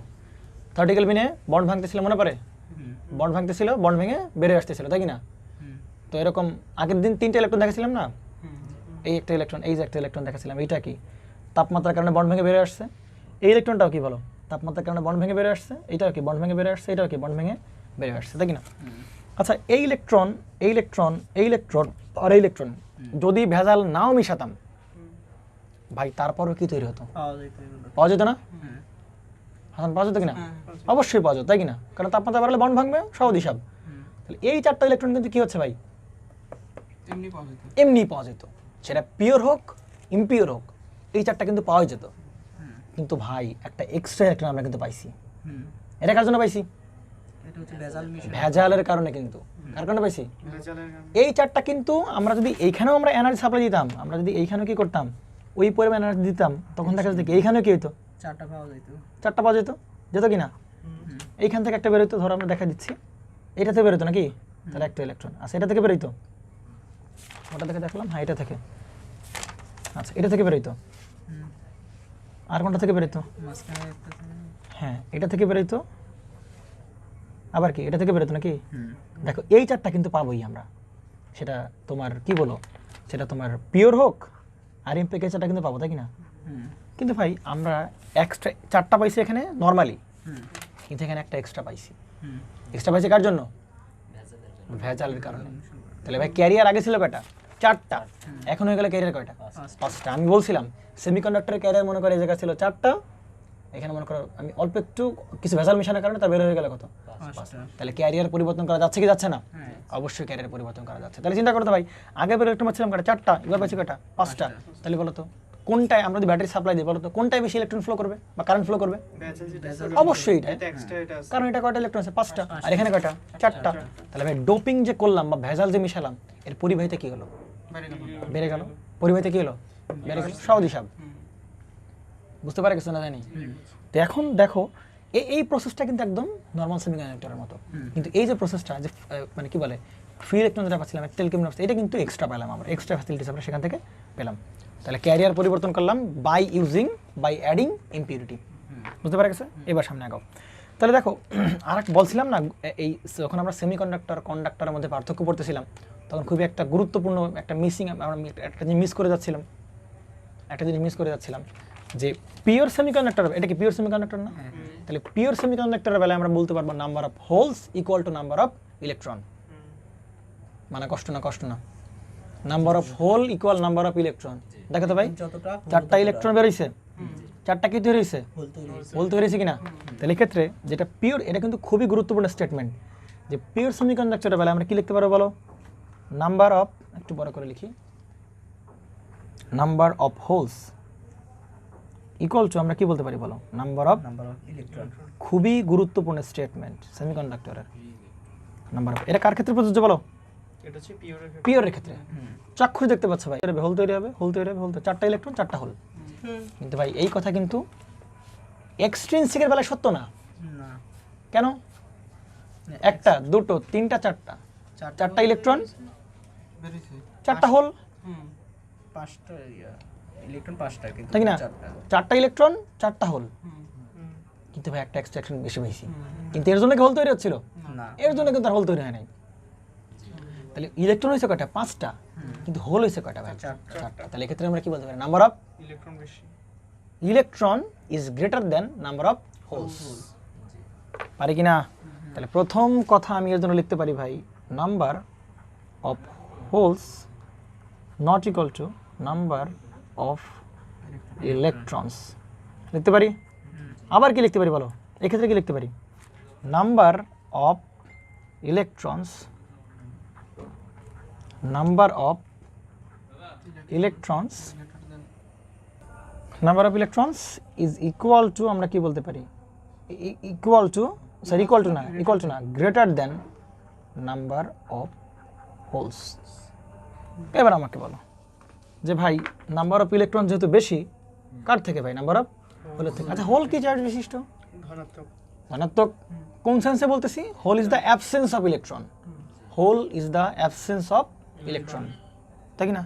30 কেলভিনে বন্ড ভাঙতেছিল, মনে পড়ে? হুম বন্ড ভাঙতেছিল, বন্ড ভেঙে বেরিয়ে আসতেছিল, তাই কি না? হুম তো এরকম আগের দিন 3টে ইলেকট্রন দেখাছিলাম না? হুম, এই একটা ইলেকট্রন, এই যে একটা ইলেকট্রন দেখাছিলাম, এইটা কি তাপমাত্রার কারণে বন্ড ভেঙে বেরিয়ে আসছে? এই ইলেকট্রনটাও কি বলো? তাপমাত্রার কারণে বন্ড ভেঙে বেরিয়ে আসছে। এটাও কি বন্ড ভেঙে বেরিয়ে আসছে? এটাও কি বন্ড ভেঙে বেরিয়ে আসছে, তাই কি না? আচ্ছা, এই ইলেকট্রন, এই ইলেকট্রন, এই ইলেকট্রন আর এই ইলেকট্রন যদি ভেজাল নাও মিশাতাম ভাই, তারপরও কি তৈরি হতো? পাওয়া যেত এগুলো। পাওয়া যেত না? হ্যাঁ হাসান, পাওয়া যেত কিনা? হ্যাঁ, অবশ্যই পাওয়া যেত, তাই কিনা? কারণ তাপমাত্রা বাড়লে বন্ড ভাঙবে, সহজ হিসাব। হুম তাহলে এই 4টা ইলেকট্রন কিন্তু কি হচ্ছে ভাই? এমনি পাওয়া যেত। এমনি পাওয়া যেত, সেটা পিওর হোক ইমপিওর হোক, এই 4টা কিন্তু পাওয়া যেত। হুম কিন্তু ভাই একটা এক্সট্রা ইলেকট্রন আমরা কিন্তু পাইছি। হুম এটা কার জন্য পাইছি? এটা হচ্ছে ভেজাল মিশন। ভেজালের কারণে কিন্তু। কার কারণে পাইছি? ভেজালের কারণে। এই 4টা কিন্তু আমরা যদি এইখানেও আমরা এনার্জি সাপ্লাই দিতাম, আমরা যদি এইখানেও কি করতাম, ওই পরিমাণ এনার্জি দিতাম, তখন দেখা যেত কি এইখানেও কি হতো? চারটা পাওয়া যেত। 4টা পাওয়া যেত, যেত কি না? এইখান থেকে একটা বেরোতো, ধরো আমরা দেখা দিচ্ছি, এটা থেকে বেরোতো নাকি? তাহলে একটা ইলেকট্রন, আচ্ছা এটা থেকে বেরোইতো, ওটা থেকে দেখলাম, হ্যাঁ এটা থেকে, আচ্ছা এটা থেকে বেরোইতো, হুম আর কোনটা থেকে বেরোইতো? মাঝখানে একটা থাকে। হ্যাঁ এটা থেকে বেরোইতো, আবার কি এটা থেকে বেরোতো নাকি? হুম দেখো এই 4টা কিন্তু পাবোই আমরা, সেটা তোমার কি বলো, সেটা তোমার পিওর হোক আর ইমপিওর, 4টা কিন্তু পাবো, তাই কি না? হুম কিন্তু ভাই আমরা এক্সট্রা 4টা পাইছি এখানে নর্মালি, হুম কিন্তু এখানে একটা এক্সট্রা পাইছি। হুম এক্সট্রা পাইছি কার জন্য? ভেজালের জন্য। ভেজালের কারণে। তাহলে ভাই ক্যারিয়ার আগে ছিল কয়টা? 4টা, এখন হয়ে গেল ক্যারিয়ার কয়টা? 5টা। আমি বলছিলাম সেমিকন্ডাক্টরের ক্যারিয়ার মনে করে এই জায়গা ছিল 4টা, এখানে মনে করো আমি অল্প একটু কিছু ভেজাল মেশানোর কারণে তার বের হয়ে গেল কত? 5টা। তাহলে ক্যারিয়ার পরিবর্তন করা যাচ্ছে কি যাচ্ছে না? হ্যাঁ অবশ্যই ক্যারিয়ার পরিবর্তন করা যাচ্ছে। তাহলে চিন্তা করতে ভাই, আগে বের ইলেকট্রন পাচ্ছিলাম কয়টা? 4টা, এবার পাচ্ছি কয়টা? 5টা। তাহলে বলো তো কোনটায় আমরা যদি ব্যাটারি সাপ্লাই দিই, বলো তো কোনটায় বেশি ইলেকট্রন ফ্লো করবে বা কারেন্ট ফ্লো করবে? ভেজাল যেটা আছে, অবশ্যই এটা, এটা এক্সট্রা, এটা আছে। কারণ এটা কয়টা ইলেকট্রন আছে? 5টা, আর এখানে কয়টা? 4টা। তাহলে ভাই ডোপিং যে করলাম বা ভেজাল যে মিশালাম, এর পরিবাহিতে কি হলো? বাইরে গেল। বেড়ে গেল। পরিবাহিতে কি হলো? বেড়ে গেল, সহজ হিসাব। হুম। বুঝতে পারে কিছু না জানি? তো এখন দেখো এই প্রসেসটা কিন্তু একদম নর্মাল সেমিকন্ডাক্টরের মতো, কিন্তু এই যে প্রসেসটা যে মানে কি বলে ফ্রি ইলেকট্রন যেটা পাচ্ছিলাম, টেলকেম, এটা কিন্তু এক্সট্রা পেলাম আমরা, এক্সট্রা ফ্যাসিলিটিস আমরা সেখান থেকে পেলাম। তাহলে ক্যারিয়ার পরিবর্তন করলাম বাই অ্যাডিং ইমপিউরিটি। বুঝতে পারা গেছে? এবার সামনে আগাও। তাহলে দেখো আর একটা বলছিলাম না, এই যখন আমরা সেমিকন্ডাক্টর কন্ডাক্টরের মধ্যে পার্থক্য পড়তেছিলাম, তখন খুবই একটা গুরুত্বপূর্ণ একটা আমরা একটা জিনিস মিস করে যাচ্ছিলাম, যে পিওর সেমিকন্ডাক্টর, এটা কি পিওর সেমিকন্ডাক্টর না? তাহলে পিওর সেমিকন্ডাক্টরের বেলায় আমরা বলতে পারবো number of holes equal to number of electron. মানে কষ্ট না, number of hole equal number of electron. দেখো তো ভাই, যতটা 4টা ইলেকট্রন বেরোইছে, 4টা কি তৈরি হয়েছে? হোল তৈরি হয়েছে। হোল তৈরি হয়েছে কিনা? তাহলে এক্ষেত্রে যেটা পিওর, এটা কিন্তু খুবই গুরুত্বপূর্ণ স্টেটমেন্ট, যে পিওর সেমিকন্ডাক্টরের বেলায় আমরা কি লিখতে পারবো বলো? নাম্বার অফ, একটু বড় করে লিখি, number of holes equal to আমরা কি বলতে পারি বলো, number of, number of electron. খুবই গুরুত্বপূর্ণ স্টেটমেন্ট সেমিকন্ডাক্টরের। নাম্বার অফ, এটা কার ক্ষেত্রে প্রযোজ্য বলো? এটা হচ্ছে পিওরের ক্ষেত্রে। পিওরের ক্ষেত্রে। চাক্ষুষ দেখতে পাচ্ছ ভাই, হোল তৈরি হবে, হোল তৈরি হবে, হোল তৈরি, 4টা ইলেকট্রন 4টা হোল। কিন্তু ভাই এই কথা কিন্তু এক্সট্রিনসিকের বেলায় সত্য না। না, কেন? একটা, দুটো, তিনটা, চারটা, 4টা ইলেকট্রন বেরিয়েছে। 4টা হোল, হুম। 5টা ইলেকট্রন 5টা কিন্তু তাই না? 4টা। 4টা ইলেকট্রন 4টা হোল, হুম। হুম। কিন্তু ভাই একটা এক্সট্রাকশন বেশি বেশি। কিন্তু এর জন্য কি হোল তৈরি হচ্ছিল? না, এর জন্য কিন্তু আর হোল তৈরি হয় নাই। তাহলে ইলেকট্রন হয়েছে কয়টা? 5টা, কিন্তু হোল হয়েছে কয়টা ভাই? 4টা। তাহলে এক্ষেত্রে আমরা কি বলতে পারি? নাম্বার অফ ইলেকট্রন বেশি। Electron is greater than number of holes. পারি কি না? তাহলে প্রথম কথা আমি এর জন্য লিখতে পারি ভাই, number of holes not equal to number of electrons. লিখতে পারি। আবার কি লিখতে পারি বলো? এক্ষেত্রে কি লিখতে পারি? Number of electrons, number of electrons, number of electrons is equal to, আমরা কি বলতে পারি? Equal to, sorry equal to না, greater than number of holes. এবার আমাকে বলো যে ভাই নাম্বার অফ ইলেকট্রন যেহেতু বেশি, কার থেকে ভাই? নাম্বার অফ হোলের থেকে। আচ্ছা, হোল কি চার্জ বিশিষ্ট? ধনাত্মক। ধনাত্মক। কোন সেন্সে বলতেছি? Hole is the absence of electron. Hole is the absence of electron, তাই কি না?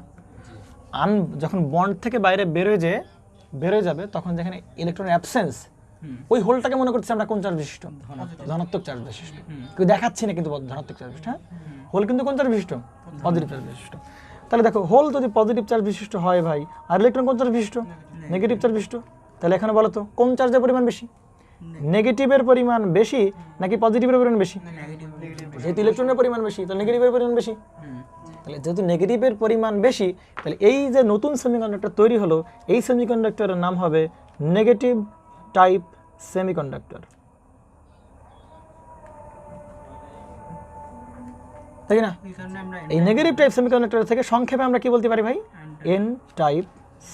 যখন বন্ড থেকে বাইরে বেরোয় যাবে, তখন যেখানে ইলেকট্রনের অ্যাবসেন্স, ওই হোলটাকে মনে করছি আমরা কোন চার্জ বিশিষ্ট? ধনাত্মক চার্জ বিশিষ্ট। কেউ দেখাচ্ছি না কিন্তু ধনাত্মক চার্জ বিশিষ্ট। হ্যাঁ, হোল কিন্তু কোন চার্জ বিশিষ্ট? পজিটিভ চার্জ বিশিষ্ট। তাহলে দেখো, হোল যদি পজিটিভ চার্জ বিশিষ্ট হয় ভাই, আর ইলেকট্রন কোন চার্জ বিশিষ্ট? নেগেটিভ চার্জ বিশিষ্ট। তাহলে এখানে বলো তো কোন চার্জের পরিমাণ বেশি? নেগেটিভের পরিমাণ বেশি নাকি পজিটিভের পরিমাণ বেশি? যেহেতু ইলেকট্রনের পরিমাণ বেশি, তাহলে নেগেটিভের পরিমাণ বেশি। তাহলে যেহেতু নেগেটিভের পরিমাণ বেশি, তাহলে এই যে নতুন সেমিকন্ডাক্টর তৈরি হলো, এই সেমিকন্ডাক্টরের নাম হবে নেগেটিভ টাইপ সেমিকন্ডাক্টর, তাই না? এই কারণে আমরা এই নেগেটিভ টাইপ সেমিকন্ডাক্টর থেকে সংক্ষেপে আমরা কি বলতে পারি ভাই? N type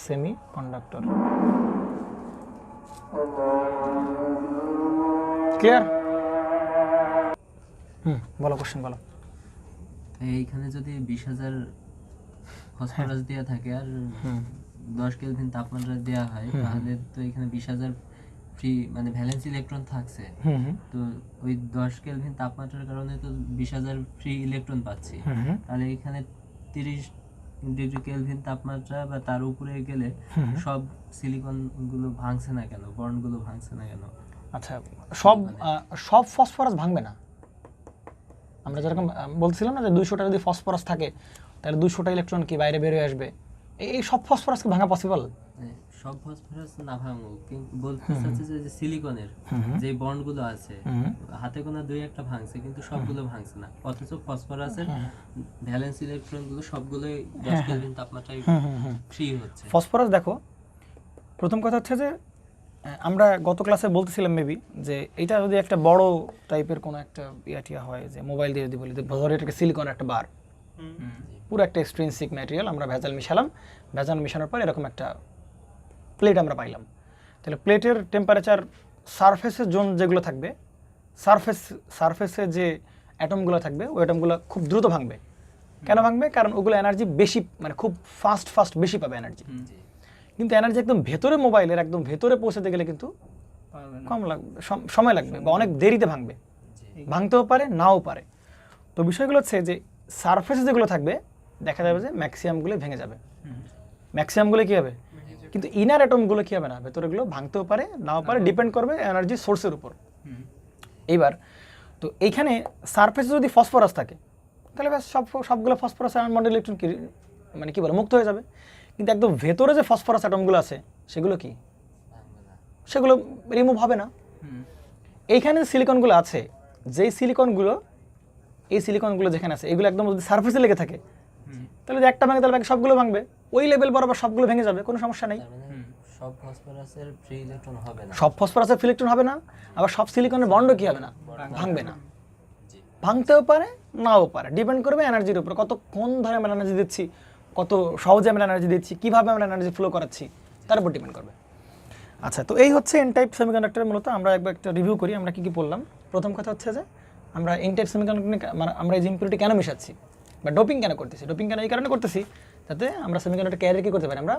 semiconductor. ক্লিয়ার? বলো, কোশ্চেন বলো। এইখানে যদি 20,000 ফসফরাস দেওয়া থাকে আর 10 কেলভিন তাপমাত্রা দেওয়া হয়, তাহলে তো এখানে 20,000 ফ্রি মানে ভ্যালেন্স ইলেকট্রন থাকছে। তো ওই 10 কেলভিন তাপমাত্রার কারণে তো 20,000 ফ্রি ইলেকট্রন পাচ্ছি। তাহলে এখানে 30 ডিগ্রি কেলভিন তাপমাত্রা বা তার উপরে গেলে সব সিলিকন গুলো ভাঙছে না কেন, বন্ড গুলো ভাঙছে না কেন? আচ্ছা, সব ফসফরাস ভাঙবে না। আমরা যেরকম বলছিলাম না যে 200টা যদি ফসফরাস থাকে, তাহলে 200টা ইলেকট্রন কি বাইরে বের হয়ে আসবে? এই সব ফসফরাসকে ভাঙা পসিবল? সব ফসফরাস না ভাঙুক, কিন্তু বলতে চাচ্ছে যে সিলিকনের যে বন্ড গুলো আছে, হাতে গোনা 2-1টা ভাঙছে, কিন্তু সবগুলো ভাঙছে না। অথচ ফসফরাসের ভ্যালেন্স ইলেকট্রন গুলো সবগুলোই 10 কেলভিন তাপমাত্রায় ফ্রি হচ্ছে। ফসফরাস দেখো, প্রথম কথা হচ্ছে যে আমরা গত ক্লাসে বলতেছিলাম মেবি যে এটা যদি একটা বড় টাইপের কোনো একটা ইয়াটিয়া হয়, যে মোবাইল দিয়ে যদি বলি যে ধরে এটাকে সিলিকনের একটা বার, পুরো একটা এক্সট্রিনসিক ম্যাটেরিয়াল, আমরা ভেজাল মিশালাম, ভেজাল মিশানোর পর এরকম একটা প্লেট আমরা পাইলাম। তাহলে প্লেটের টেম্পারেচার, সারফেসের জোন যেগুলো থাকবে, সারফেসে যে অ্যাটমগুলো থাকবে, ওই অ্যাটমগুলো খুব দ্রুত ভাঙবে। কেন ভাঙবে? কারণ ওগুলো এনার্জি বেশি, মানে খুব ফাস্ট বেশি পাবে এনার্জি। কিন্তু এনার্জি একদম ভেতরে, মোবাইলের একদম ভেতরে পৌঁছাতে গেলে কিন্তু কম লাগবে, সময় লাগবে, বা অনেক দেরিতে ভাঙবে। ভাঙতেও পারে, নাও পারে। তো বিষয়গুলো হচ্ছে যে সারফেসে যেগুলো থাকবে, দেখা যাবে যে ম্যাক্সিমামগুলো ভেঙে যাবে, ম্যাক্সিমামগুলো কী হবে। কিন্তু ইনার অ্যাটমগুলো কী হবে না, ভেতরেগুলো ভাঙতেও পারে, নাও পারে, ডিপেন্ড করবে এনার্জি সোর্সের উপর। এইবার তো এইখানে সারফেসে যদি ফসফরাস থাকে, তাহলে ব্যাস সবগুলো ফসফরাস আয়ন বন্ডের ইলেকট্রন কি মানে কী বলে মুক্ত হয়ে যাবে। কিন্তু একদম ভেতরে যে ফসফরাস অ্যাটমগুলো আছে, সেগুলো কি, সেগুলো রিমুভ হবে না। এইখানে সিলিকনগুলো আছে, যেই সিলিকনগুলো, এই সিলিকনগুলো যেখানে আছে, এগুলো একদম যদি সারফেসে লেগে থাকে, তাহলে যে একটা ভাঙে তাহলে বাকি সবগুলো ভাঙবে, ওই লেভেল বরাবর সবগুলো ভেঙে যাবে, কোনো সমস্যা নেই। সব ফসফরাসের ফ্রি ইলেকট্রন হবে না, সব ফসফরাসের ফ্রি ইলেকট্রন হবে না, আবার সব সিলিকনের বন্ডও কি হবে না, ভাঙবে না। ভাঙতেও পারে, নাও পারে, ডিপেন্ড করবে এনার্জির উপর, কতক্ষণ ধরে আমরা এনার্জি দিচ্ছি, কত সহজে আমরা এনার্জি দিচ্ছি, কীভাবে আমরা এনার্জি ফ্লো করাচ্ছি, তার উপর ডিপেন্ড করবে। আচ্ছা, তো এই হচ্ছে এন টাইপ সেমিকন্ডাক্টর। মূলত আমরা একবার একটা রিভিউ করি আমরা কী কী পড়লাম। প্রথম কথা হচ্ছে যে আমরা এন টাইপ সেমিকন্ডাক্টর মানে আমরা এই যে ইম্পিউরিটি কেন মেশাচ্ছি বা ডোপিং কেন করতেছি, ডোপিং কেন এই কারণে করতেছি যাতে আমরা সেমিকন্ডাক্টর ক্যারিয়ার কী করতে পারি, আমরা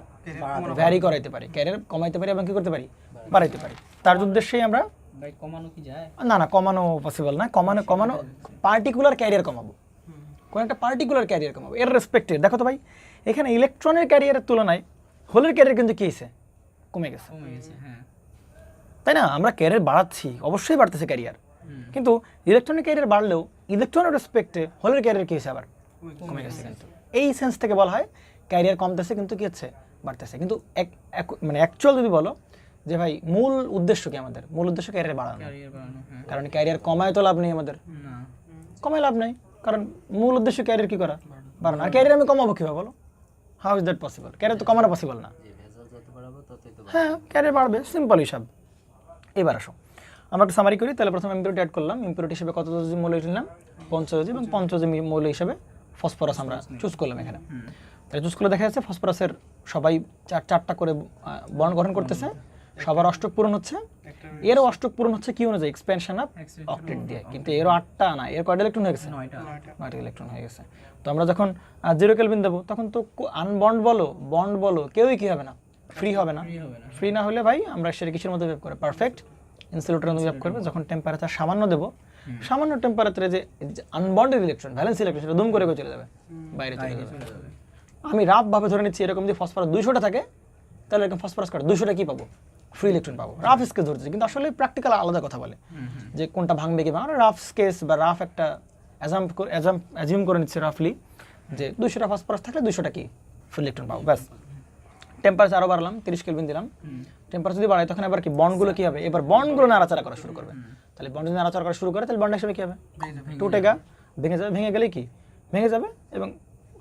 ভ্যারি করাইতে পারি, ক্যারিয়ার কমাইতে পারি এবং কী করতে পারি, বাড়াইতে পারি। তার উদ্দেশ্যেই আমরা ভাই কমানো কি যায়? না কমানো পসিবল না, কমানো পার্টিকুলার ক্যারিয়ার কমাবো, কোনো একটা পার্টিকুলার ক্যারিয়ার কমাবো এর রেসপেক্টে। দেখো তো ভাই, এখানে ইলেকট্রনের ক্যারিয়ারের তুলনায় হোলের ক্যারিয়ার কিন্তু কী হয়েছে, কমে গেছে, হ্যাঁ। তাই না? আমরা ক্যারিয়ার বাড়াচ্ছি, অবশ্যই বাড়তেছে ক্যারিয়ার, কিন্তু ইলেকট্রনিক ক্যারিয়ার বাড়লেও ইলেকট্রনের রেসপেক্টে হোলের ক্যারিয়ার কী হয়েছে, আবার কমে গেছে। কিন্তু এই সেন্স থেকে বলা হয় ক্যারিয়ার কমতেছে কিন্তু কী হচ্ছে, বাড়তেছে। কিন্তু মানে অ্যাকচুয়াল যদি বলো যে ভাই মূল উদ্দেশ্য কি, আমাদের মূল উদ্দেশ্য ক্যারিয়ার বাড়ানো, কারণ ক্যারিয়ার কমায় তো লাভ নেই আমাদের, কমায় লাভ নেই, কারণ মূল উদ্দেশ্য ক্যারিয়ার কী করা, বাড়ানো। আর ক্যারিয়ার আমি কমাবো কীভাবে বলো, how is that possible? Career তো কমানো পসিবল না। হ্যাঁ, ক্যারিয়ার বাড়বে, সিম্পল হিসাব। এবার আসো আমরা একটা সামারি করি। তাহলে প্রথমে ইম্পিউরিটি অ্যাড করলাম, ইম্পিউরিটি হিসেবে কত ডোজ মৌল নিলাম, পঞ্চযোজী, এবং পঞ্চযোজী মৌল হিসেবে ফসফরাস আমরা চুজ করলাম এখানে। তাহলে চুজ করলে দেখা যাচ্ছে ফসফরাসের সবাই চারটা করে বন্ড গঠন করতেছে, সবার অষ্টক পূরণ হচ্ছে, এরও অষ্টক পূরণ হচ্ছে কি অনুযায়ী, এক্সপেনশন অফ অক্টেট দিয়ে। কিন্তু এরও 8টা না, এর কয়টা ইলেকট্রন হয়ে গেছে, 9টা ইলেকট্রন হয়ে গেছে। তো আমরা যখন 0 কেলভিন দেবো তখন তো আনবন্ড বলো বন্ড বলো কেউই কি হবে না, ফ্রি হবে না। ফ্রি না হলে ভাই আমরা সেটা কিসের মধ্যে বিহেভ করে, পারফেক্ট ইনসুলেটরের মধ্যে বিহেভ করবে। যখন টেম্পারেচার সামান্য দেবো, সামান্য টেম্পারেচারে যে আনবন্ডেড ইলেকট্রন, ভ্যালেন্স ইলেকট্রন, সেটা দুম করে চলে যাবে, বাইরে চলে যাবে। আমি রাফভাবে ধরে নিচ্ছি এরকম যদি ফসফরাস 200টা থাকে, তাহলে এরকম ফসফরাস কাট 200টা কি পাবো, ফ্রি ইলেকট্রন পাবো। রাফ স্কেচ ধরতেছি, কিন্তু আসলে প্র্যাকটিক্যাল আলাদা কথা বলে যে কোনটা ভাঙবে কি ভাঙবে। রাফ স্কেচ বা রাফ একটা অ্যাজিউম করে নিচ্ছে রাফলি যে 200টা ফসফরাস থাকলে 200টা কি ফ্রি ইলেকট্রন পাবো, ব্যাস। টেম্পারেচার আরও বাড়ালাম, 30 কেলভিন দিলাম। টেম্পারেচার যদি বাড়ায় তখন এবার কি বন্ডগুলো কী হবে, এবার বন্ডগুলো নাড়াচাড়া করা শুরু করবে। তাহলে বন্ড যদি নাড়াচাড়া করা শুরু করে তাহলে বন্ড হিসেবে কী হবে, টুটেগা, ভেঙে যাবে। ভেঙে গেলে কি ভেঙে যাবে, এবং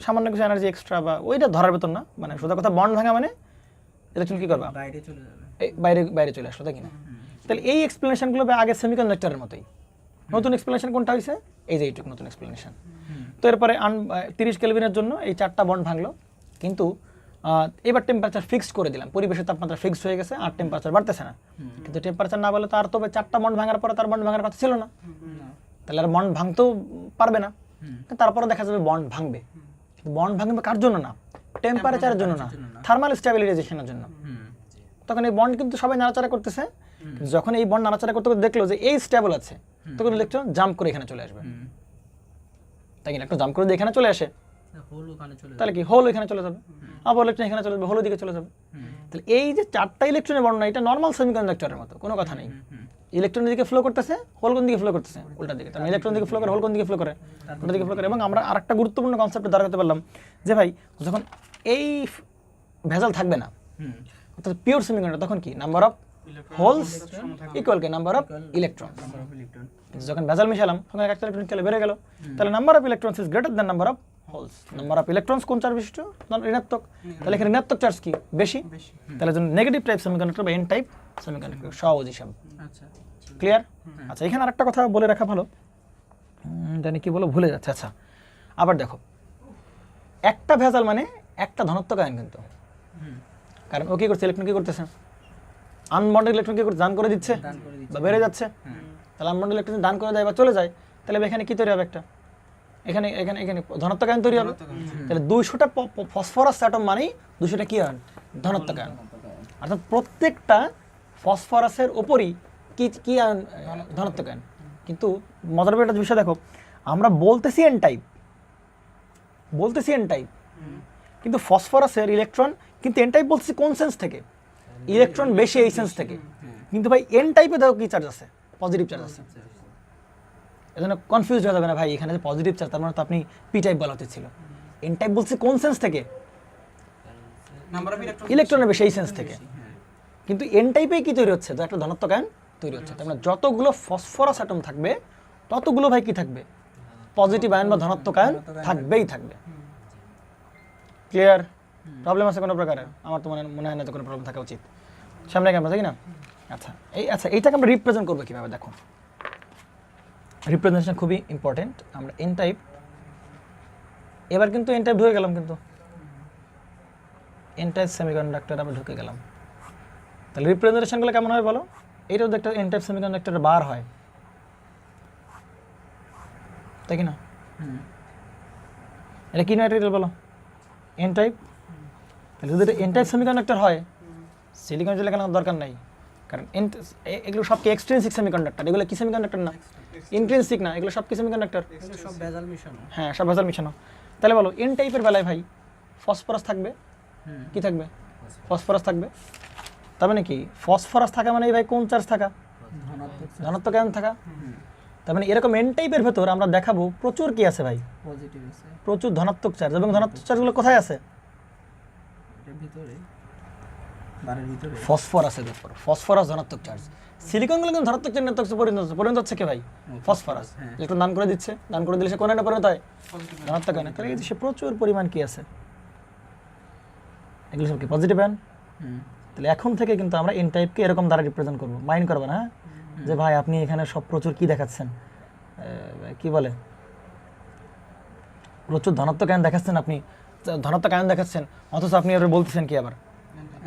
সামান্য কিছু এনার্জি এক্সট্রা বা ওইটা ধরার বেতন না, মানে সোজা কথা বন্ড ভাঙা মানে ইলেকট্রন কী করবে, বাইরে চলে যাবে, বাইরে চলে আসলো, তাই কিনা? তাহলে এই এক্সপ্লেনেশনগুলো আগে সেমিকন্ডাক্টরের মতোই। নতুন এক্সপ্লেনেশন কোনটা হয়েছে, এই যে এইটুকু নতুন এক্সপ্লেনেশন। তো এরপরে 30 কেলভিনের জন্য এই 4টা বন্ড ভাঙলো, কিন্তু এবার টেম্পারেচার ফিক্সড করে দিলাম, পরিবেশের তাপমাত্রা ফিক্সড হয়ে গেছে, আর টেম্পারেচার বাড়তেছে না। কিন্তু টেম্পারেচার না বলে তো আর তবে 4টা বন্ড ভাঙার পরে তার বন্ড ভাঙার কথা ছিল না, তাহলে আর বন্ড ভাঙতেও পারবে না। তারপরে দেখা যাবে বন্ড ভাঙবে, কিন্তু বন্ড ভাঙবে কার জন্য না, টেম্পারেচারের জন্য না, থার্মাল স্টেবিলাইজেশনের জন্য। তখন এই বন্ড কিন্তু সবাই নাড়াচাড়া করতেছে, যখন এই বন্ড নাড়াচাড়া করতে দেখলো যে এই স্টেবল আছে, তখন ইলেকট্রন জাম্প করে এখানে চলে আসবে, তাই কিনা? ইলেকট্রন জাম্প করে এখানে চলে আসে, তাহলে কি হোল এখানে চলে যাবে, আবার ইলেকট্রন এখানে চলে যাবে, হোলের দিকে চলে যাবে। তাহলে এই যে 4টা ইলেকট্রনের বর্ণনা, এটা নর্মাল সেমিকন্ডাক্টরের মতো, কোনো কথা নেই। ইলেকট্রনের দিকে ফ্লো করতেছে, হোল কোন দিকে ফ্লো করতেছে, উল্টা দিকে। তার ইলেকট্রন দিকে ফ্লো করে, হোল কোন দিকে ফ্লো করে, উল্টা দিকে ফ্লো করে। এবং আমরা আরেকটা গুরুত্বপূর্ণ কনসেপ্টে দাঁড়াতে পারলাম যে ভাই যখন এই ভেজাল থাকবে না, অর্থাৎ পিওর সেমিকন্ডাক্টর, তখন কি নাম্বার অফ হোলস ইকুয়াল কি নাম্বার অফ ইলেকট্রন। যখন ভেজাল মিশালাম তখন একটা ইলেকট্রন স্কেল বেড়ে গেল, তাহলে number of electrons is greater than number of holes. Number of electrons কোন চার্জ বিশিষ্ট, ঋণাত্মক, তাহলে এখানে ঋণাত্মক চার্জ কি বেশি, তাহলে জন্য নেগেটিভ টাইপ সেমিকন্ডাক্টর বা এন টাইপ সেমিকন্ডাক্টর সহজ হিসাব। আচ্ছা ক্লিয়ার? আচ্ছা, এখানে আরেকটা কথা বলে রাখা ভালো, জানি কি বলো ভুলে যাচ্ছে। আচ্ছা, আবার দেখো, একটা ভেজাল মানে একটা ধনাত্মক আয়ন, কিন্তু কারণ ও কি করছে, ইলেকট্রন কি করতেছে, আনবন্ডেড ইলেকট্রন কি করছে, দান করে দিচ্ছে বা বেড়ে যাচ্ছে। তাহলে আনবন্ডেড ইলেকট্রন দান করে দেয় বা চলে যায়, তাহলে এখানে কি তৈরি হবে, একটা এখানে এখানে এখানে ধনাত্মক আয়ন তৈরি হবে। তাহলে 200টা ফসফরাস অ্যাটম মানেই 200টা কি আয়ন, ধনাত্মক আয়ন। অর্থাৎ প্রত্যেকটা ফসফরাসের উপরই কি কি আয়ন, ধনাত্মক আয়ন। কিন্তু মজার ব্যাপার একটা বিষয় দেখো, আমরা বলতেছি এন টাইপ, কিন্তু ফসফরাসের ইলেকট্রন কিন্তু এন টাইপ বলতেছি কোন সেন্স থেকে, ইলেকট্রন বেশি এই সেন্স থেকে। কিন্তু ভাই এন টাইপে দেখো কি চার্জ আছে, পজিটিভ চার্জ আছে। এজন্য কনফিউজ হয়ে যাবে না ভাই, এখানে যে পজিটিভ চার্জ, তার মানে তো আপনি পি টাইপ বলা উচিত ছিল। এন টাইপ বলছে কোন সেন্স থেকে, ইলেকট্রনের বেশি এই সেন্স থেকে। কিন্তু এন টাইপে কি তৈরি হচ্ছে, তো একটা ধনাত্মক আয়ন তৈরি হচ্ছে। তার মানে যতগুলো ফসফরাস অ্যাটম থাকবে ততগুলো ভাই কি থাকবে, পজিটিভ আয়ন বা ধনাত্মক আয়ন থাকবেই থাকবে। ক্লিয়ার? প্রবলেম আছে কোনো প্রকারের? আমার তো মনে হয় না তো কোনো প্রবলেম থাকা উচিত। সামনে ক্যামেরা, তাই না? আচ্ছা, এইটাকে আমরা রিপ্রেজেন্ট করবো কীভাবে, দেখো রিপ্রেজেন্টেশন খুবই ইম্পর্টেন্ট। আমরা এন টাইপ, এবার কিন্তু এন টাইপ ঢুকে গেলাম, কিন্তু এন টাইপ সেমিকন্ডাক্টর আবার ঢুকে গেলাম। তাহলে রিপ্রেজেন্টেশনগুলো কেমন হয় বলো? এটাও তো একটা এন টাইপ সেমিকন্ডাক্টরের বার হয়, তাই কি না? এটা কি ম্যাটেরিয়াল বলো? N type. তাহলে যদি এটা এন টাইপ সেমিকন্ডাক্টর হয়, সিলিকন জেলে কেন দরকার নাই, কারণ এগুলো সব কি এক্সট্রিনসিক সেমিকন্ডাক্টর। এগুলো কি সেমিকন্ডাক্টর না? ইন্ট্রিনসিক না, এগুলো সব কি সেমিকন্ডাক্টর? এগুলো সব ভেজাল মিশানো। হ্যাঁ, সব ভেজাল মিশানো। তাহলে বলো এন টাইপের বেলায় ভাই ফসফরাস থাকবে, কি থাকবে? ফসফরাস থাকবে। তার মানে কি ফসফরাস থাকা মানে ভাই কোন চার্জ থাকা? ধনাত্মক আয়ন থাকা। তার মানে এরকম এন টাইপের ভেতর আমরা দেখাবো প্রচুর কি আছে ভাই? পজিটিভ আছে প্রচুর ধনাত্মক চার্জ। এবং ধনাত্মক চার্জগুলো কোথায় আছে? এর ভিতরে, বারের ভিতরে ফসফরাসের উপর। ফসফরাস ধনাত্মক চার্জ। সিলিকনগুলো কিন্তু ধনাত্মক চার্জ ঋণাত্মক চার্জে পরিণত হচ্ছে কে ভাই? ফসফরাস। ইলেকট্রন দান করে দিচ্ছে, দান করে দিলে সে কোন আয়নে পরিণত হয়? ধনাত্মক আয়নে। তাহলে সে প্রচুর পরিমাণ কি আছে? এগুলো সব কি পজিটিভ আয়ন। তাহলে এখন থেকে কিন্তু আমরা এন টাইপকে এরকম দ্বারা রিপ্রেজেন্ট করবো। মাইন্ড করবে না, হ্যাঁ, যে ভাই আপনি এখানে সব প্রচুর কি দেখাচ্ছেন, কি বলে, প্রচুর ধনাত্মক আয়ন দেখাচ্ছেন, আপনি ধনাত্মক আয়ন দেখাচ্ছেন, অথচ আপনি এবার বলতেছেন কি আবার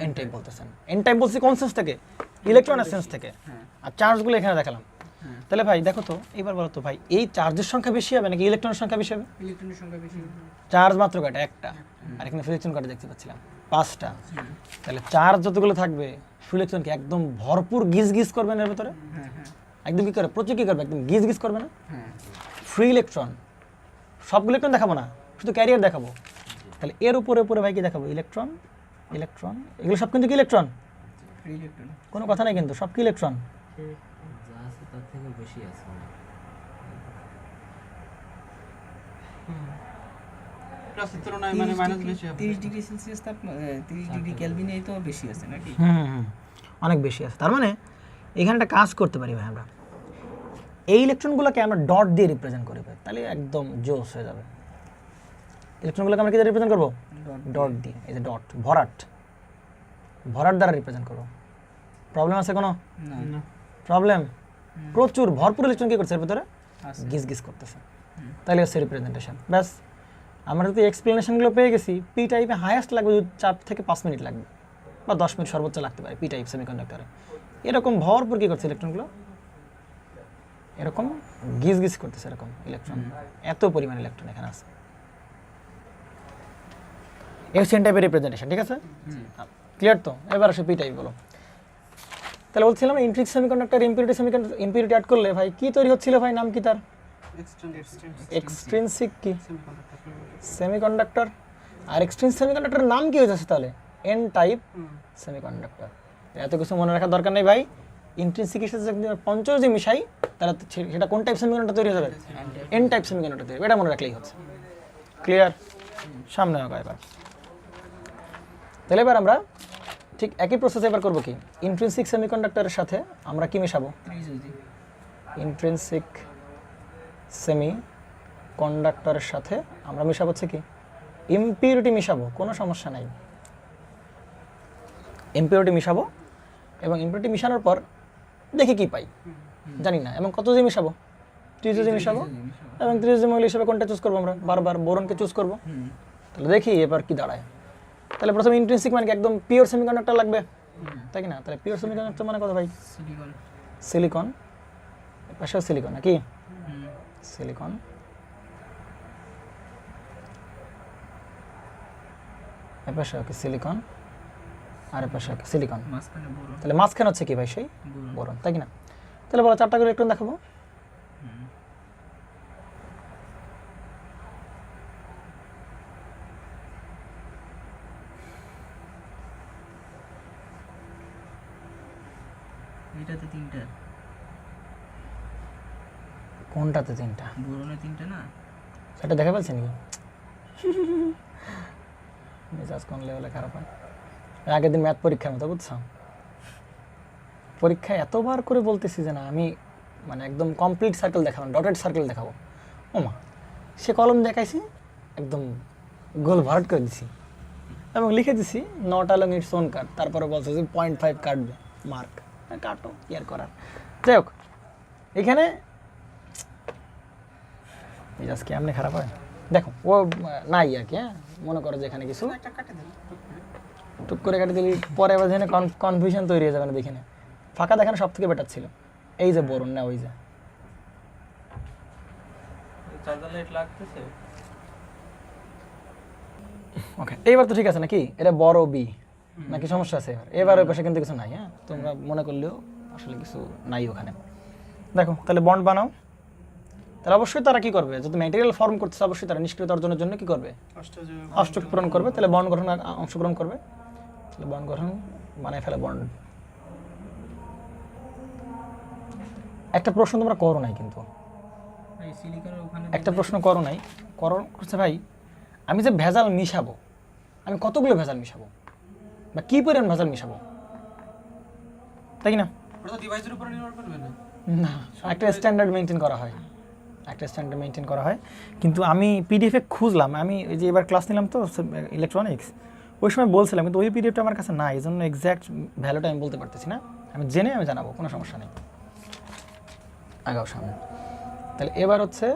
এন টাইপ বলতেছেন। এন টাইপ বলছি কোন সেন্স থেকে? ইলেকট্রনের সেন্স থেকে। আর চার্জগুলো এখানে দেখালাম। তাহলে ভাই দেখো তো, এবার বলো তো ভাই, এই চার্জের সংখ্যা বেশি হবে নাকি ইলেকট্রনের সংখ্যা বেশি হবে? ইলেকট্রনের সংখ্যা বেশি। চার্জ মাত্র কয়টা? একটা। আর এখানে ফ্রি ইলেকট্রন কয়টা দেখতে পাচ্ছিলাম? 5টা। তাহলে চার্জ যতগুলো থাকবে, ফ্রি ইলেকট্রন কি একদম ভরপুর গিজ গিজ করবে না এর ভিতরে? একদম কি করে? প্রচুর কি করবে? একদম গিজ গিজ করবে না? ফ্রি ইলেকট্রন সবগুলো ইলেকট্রন দেখাবো না, শুধু ক্যারিয়ার দেখাবো। তাহলে এর উপরে উপরে ভাই কি দেখাবো? ইলেকট্রন। ইলেকট্রন এগুলো সব কিন্তু কি ইলেকট্রন? Free electron. কোনো কথা নাই কিন্তু, সব কি ইলেকট্রন। যা আছে তার থেকে বেশি আছে। প্লাসের তুলনায় মানে মাইনাস বেশি হবে। 30 ডিগ্রি সেলসিয়াস তাপমাত্রা, 30 ডিগ্রি কেলভিনে তো বেশি আছে নাকি? অনেক বেশি আছে। তার মানে এখানে একটা কাজ করতে পারি ভাই আমরা, এই ইলেকট্রনগুলোকে আমরা ডট দিয়ে রিপ্রেজেন্ট করি ভাই, তাহলে একদম জোস হয়ে যাবে। ইলেকট্রনগুলোকে আমরা কি দিয়ে রিপ্রেজেন্ট করবো? ডট দিয়ে। এই যে ডট, ভরাট, ভরাট দ্বারা রিপ্রেজেন্ট করবো। প্রবলেম আছে কোনো? না। প্রবলেম? প্রচুর ভরপুর ইলেকট্রন কি করছে এর ভিতরে? আছে। গিজ গিজ করতেছে। তাহলে হচ্ছে রিপ্রেজেন্টেশন। ব্যাস, আমরা যদি এক্সপ্লেনেশনগুলো পেয়ে গেছি। পি টাইপে হাইয়েস্ট লাগবে 4 থেকে 5 মিনিট লাগবে, বা 10 মিনিট সর্বোচ্চ লাগতে পারে পি টাইপ সেমিকন্ডাক্টরে। এরকম ভরপুর কি করছে ইলেকট্রনগুলো? এরকম গিজ গিজ করতেছে এরকম ইলেকট্রন, এত পরিমাণ ইলেকট্রন এখানে আছে। এক্সেন টাইপের রিপ্রেজেন্টেশন, ঠিক আছে? ক্লিয়ার তো? এবার আসে পি টাইপ বলো। তাহলে বলছিলাম intrinsic semiconductor impurity impurity add করলে ভাই কি তৈরি হচ্ছিল ভাই? নাম কি তার? এক্সট্রিনসিক কি সেমিকন্ডাক্টর। আর এক্সট্রিনসিক সেমিকন্ডাক্টরের নাম কি হয়েছে তাহলে? N type semiconductor. এত কিছু মনে রাখার দরকার নেই ভাই। ইন্ট্রিনসিক এর সাথে যদি পঞ্চরজি মিশাই, তাহলে সেটা কোন টাইপ সেমিকন্ডাক্টর তৈরি হয়ে যাবে? এন টাইপ সেমিকন্ডাক্টর তৈরি। এটা মনে রাখলেই হচ্ছে। ক্লিয়ার? সামনে আঁকা এবার। তাহলে এবার আমরা ঠিক একই প্রসেস এবার করবো কি, ইন্ট্রিনসিক সেমিকন্ডাক্টরের সাথে আমরা কি মেশাবো? ইন্ট্রিনসিক সেমি কন্ডাক্টরের সাথে আমরা মেশাবো হচ্ছে কি ইম্পিউরিটি মিশাবো, কোনো সমস্যা নাই। ইম্পিউরিটি মিশাবো এবং ইম্পিউরিটি মিশানোর পর দেখি কি পাই, জানি না। এবং কত দিয়ে মিশাবো? 30 দিয়ে মিশাবো। এবং 30 দিয়ে মৌল হিসেবে কোনটা চুজ করবো? আমরা বারবার বোরনকে চুজ করবো। তাহলে দেখি এবার কি দাঁড়ায়। তাহলে প্রথমে ইন্ট্রিনসিক মানে কি একদম পিওর সেমিকন্ডাক্টর লাগবে, তাই কি না? তাহলে পিওর সেমিকন্ডাক্টর মানে কত ভাই? সিলিকন। সিলিকন, পাশেও সিলিকন নাকি? সিলিকন, এপাশে ওকে সিলিকন, আর এপাশে ওকে সিলিকন। মাঝখানে বোরন। তাহলে মাঝখানে হচ্ছে কি ভাই? সেই বোরন, তাই কি না? তাহলে বলো 4টা করে ইলেকট্রন দেখাবো। এটাতে 3টা। কোনটাতে 3টা? বোরনে 3টা না? সেটা দেখা পাচ্ছি নাকি? মেজাজ কোন লেভেলে খারাপ হয়। আগের দিন ম্যাথ পরীক্ষার মতো, বুঝছো? পরীক্ষায় এতবার করে বলতেছি যে না আমি মানে একদম কমপ্লিট সার্কেল দেখাবো, ডটেড সার্কেল দেখাবো। ওমা, সে কলম দেখাইছি, একদম গোল ভরাট করে দিছি এবং লিখে দিছি নট অ্যালং ইটস ওন কাট। তারপরে বলছে যে 0.5 কাটবে মার্ক। কাটো, কি আর করার। যাই হোক, এখানে মেজাজ কেমনে খারাপ হয় দেখো, ও নাই আর কি। হ্যাঁ, মনে করো যে এখানে কিছু একটা কাটে দেন টুক করে কাটি দিলি, পরে আবার যেখানে কনফিউশন তৈরি হয়ে যাবে না। দেখে ফাঁকা দেখানো সব থেকে বেটার ছিল। এই যে বরুণ না, ওই যে চার্জার লাইট লাগতেছে। ওকে, এইবার তো ঠিক আছে নাকি? এটা বড় বি নাকি সমস্যা আছে? এবার ওই পাশে কিন্তু কিছু নাই। হ্যাঁ, তোমরা মনে করলেও আসলে কিছু নাই ওখানে। দেখো তাহলে বন্ড বানাও। তাহলে অবশ্যই তারা কি করবে? যদি ম্যাটেরিয়াল ফর্ম করতেছে অবশ্যই তারা নিষ্ক্রিয়তা অর্জনের জন্য কি করবে? অষ্টক পূরণ করবে। তাহলে বন্ড গঠন অংশগ্রহণ করবে। তাহলে বন্ড গঠন বানায় ফেলে বন্ড। একটা প্রশ্ন তোমরা করো নাই কিন্তু, এই সিলিকনের ওখানে একটা প্রশ্ন করো নাই, করছে ভাই আমি যে ভেজাল মিশাবো, আমি কতগুলো ভেজাল মিশাবো বা কি পরিমাণ ভেজাল মিশাবো, তাই না? ওটা তো ডিভাইসের উপর নির্ভর করবে না। না, একটা স্ট্যান্ডার্ড মেনটেন করা হয়, একটা স্ট্যান্ডার্ড মেনটেন করা হয়। কিন্তু আমি পিডিএফে খুঁজলাম, আমি এই যে এবার ক্লাস নিলাম তো ইলেকট্রনিক্স, ওই সময় বলছিলাম, কিন্তু ওই পিডিএফটা আমার কাছে নাই, এই জন্য এক্স্যাক্ট ভ্যালুটা আমি বলতে পারতেছি না। আমি জেনে আমি জানাবো, কোনো সমস্যা নেই। আগাও সামনে। তাহলে এবার হচ্ছে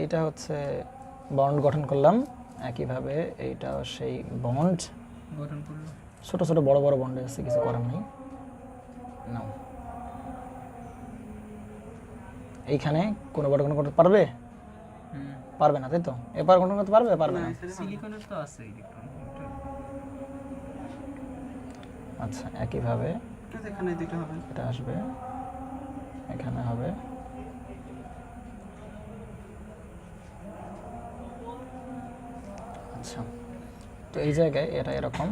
এইটা হচ্ছে বন্ড গঠন করলাম, একইভাবে এইটাও সেই বন্ড গঠন করলো। ছোট ছোট বড় বড় বন্ডে আছে, কিছু করার নেই। নাও, এইখানে কোনো বড় গঠন করতে পারবে? পারবে না, তাই তো? এবার গঠন করতে পারবে? পারবে না। সিলিকনের তো আছে ইলেকট্রন। আচ্ছা, একইভাবে এখানে দুটো হবে। এটা আসবে, এখানে হবে। আচ্ছা, তো এই জায়গায় এটা এরকম।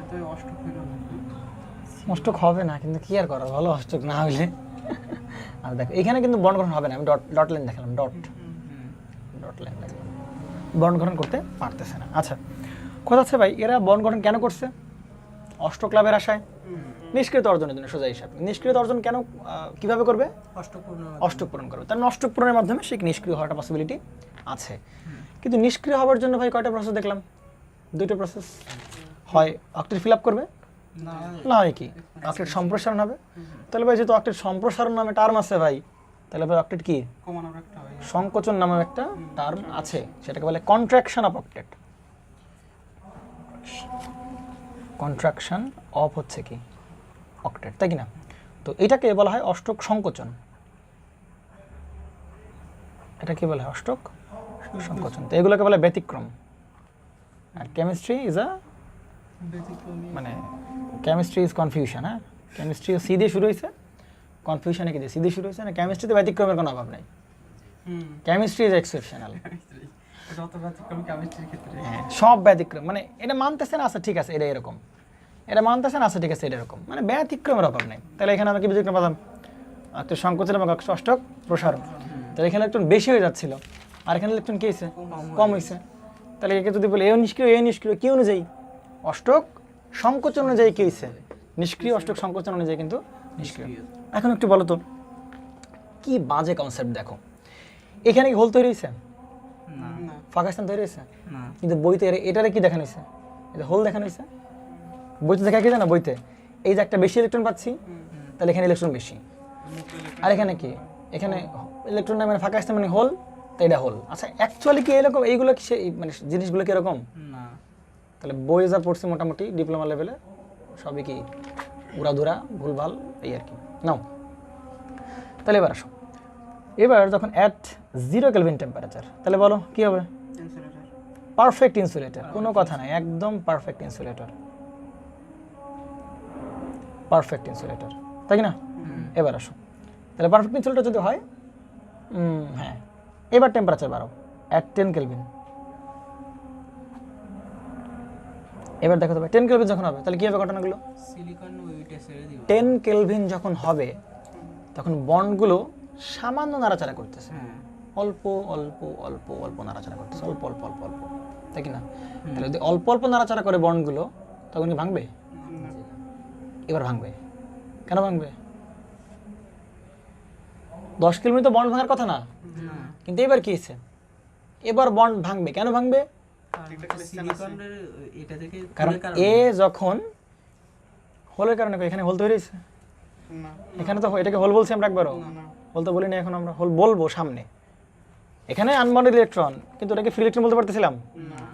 এতে অষ্টক হইল না। অষ্টক হবে না, কিন্তু কি আর করার, ভালো অষ্টক না হইলে। আর দেখো এখানে কিন্তু বন্ড গঠন হবে না, আমি ডট লাইন দেখালাম, ডট লাইন দেখালাম, বন্ড গঠন করতে পারতেছে না। আচ্ছা, কথা হচ্ছে ভাই এরা বন্ড গঠন কেন করছে? অষ্টক লাভের আশায়, নিষ্ক্রিয়তা অর্জনের জন্য। সোজা হিসাব, নিষ্ক্রিয়তা অর্জন কেন কিভাবে করবে? অষ্টক পূরণ করবে। তার অষ্টক পূরণের মাধ্যমে সে নিষ্ক্রিয় হওয়ার পসিবিলিটি আছে। কিন্তু নিষ্ক্রিয় হওয়ার জন্য ভাই কয়টা প্রসেস দেখলাম? দুটো প্রসেস। হয় অক্টেট ফিল আপ করবে, না হয় কি অক্টেট সম্প্রসারণ হবে। তাহলে ভাই যেহেতু অক্টেট সম্প্রসারণ নামে টার্ম আছে ভাই, তাহলে ভাই অক্টেট কি কমানোর একটা হয়। সংকোচন নামে একটা টার্ম আছে, সেটাকে বলে contraction of octet. Contraction of হচ্ছে কি অক্টেট, তাই কি না? তো এটাকে বলা হয় অষ্টক সংকোচন। এটা কি বলে? অষ্টক সংকোচন। তো এগুলোকে বলে ব্যতিক্রম। আর কেমিস্ট্রি ইজ আ মানে কেমিস্ট্রি ইজ কনফিউশন। হ্যাঁ, কেমিস্ট্রি সি দিয়ে শুরু হয়েছে, কনফিউশনে কি দিয়ে? সি দিয়ে শুরু হয়েছে না। কেমিস্ট্রিতে ব্যতিক্রমের কোনো অভাব নাই। Chemistry is exceptional. যত ব্যতিক্রম কেমিস্ট্রির ক্ষেত্রে। হ্যাঁ, সব ব্যতিক্রম। মানে এটা মানতেছে না, আচ্ছা ঠিক আছে এটা এরকম, এটা মানতেছে না, আচ্ছা ঠিক আছে এটা এরকম, মানে ব্যতিক্রমের অভাব নেই। তাহলে এখানে আমরা কি ব্যতিক্রম পেলাম? একটা সংকোচন এবং অষ্টক প্রসারণ। তাহলে এখানে ইলেকট্রন বেশি হয়ে যাচ্ছিল, আর এখানে ইলেকট্রন কি হয়েছে? কম হয়েছে। তাহলে একে যদি বলে এ নিষ্ক্রিয় কি অনুযায়ী? অষ্টক সংকোচন অনুযায়ী কি হয়েছে? নিষ্ক্রিয়। অষ্টক সংকোচন অনুযায়ী কিন্তু নিষ্ক্রিয়। এখন একটু বলো তো, কি বাজে কনসেপ্ট দেখো। এখানে কি হোল তৈরি হয়েছে? না। ফাঁকা স্থান তৈরি হয়েছে? না। কিন্তু বইতে এটারে কি দেখানো হয়েছে? এটা হোল দেখানো হয়েছে। বইতে দেখা কি জানো? বইতে এই যে একটা বেশি ইলেকট্রন পাচ্ছি, তাহলে এখানে ইলেকট্রন বেশি। আর এখানে কি? এখানে ইলেকট্রন মানে ফাঁকা স্থান মানে হোল, তাই এটা হোল। আচ্ছা, অ্যাকচুয়ালি কি এরকম? এইগুলো কি সেই মানে জিনিসগুলো কি এরকম? না। তাহলে বই যা পড়ছি মোটামুটি ডিপ্লোমা লেভেলে সবই কি উড়াধুরা ভুলভাল এই আর কি। নাও তাহলে এবার আসো, এবার যখন অ্যাট 0 কেলভিন টেম্পারেচার, তাহলে বলো কি হবে? Perfect insulator. কোনো কথা নাই, একদম পারফেক্ট ইনসুলেটর। পারফেক্ট ইনসুলেটর, তাই না? এবার আসো, তাহলে পারফেক্ট ইনসুলেটর যদি হয়, হ্যাঁ, এবার টেম্পারেচার বাড়াও অ্যাট 10 কেলভিন। এবার দেখো তো ভাই 10 কেলভিন যখন হবে তাহলে কি হবে ঘটনাগুলো? সিলিকন ওইটা ছেড়ে দিও। 10 কেলভিন যখন হবে তখন বন্ডগুলো সামান্য নাড়াচাড়া করতেছে, অল্প অল্প অল্প অল্প নাড়াচাড়া করতেছে, অল্প অল্প অল্প অল্প, তাই কি না? তাহলে যদি অল্প অল্প নাড়াচাড়া করে বন্ডগুলো, তখন কি ভাঙবে? এবার ভাঙবে। কেন ভাঙবে? 10 কিলোমিটার তো বন্ড ভাঙার কথা না, কিন্তু এবার কি হয়েছে, এবার বন্ড ভাঙবে। কেন ভাঙবে? সিলিকনের এটা থেকে কারণ এ যখন হোলের কারণে, এখানে হোল তৈরি হয়েছে, না এখানে তো এটাকে হোল বলছি আমরা একবারও, না হোল তো বলিনি, এখন আমরা হোল বলবো সামনে। এখানে আনবাউন্ডেড ইলেকট্রন, কিন্তু এটাকে ফ্রি ইলেকট্রন বলতে পারতেছিলাম?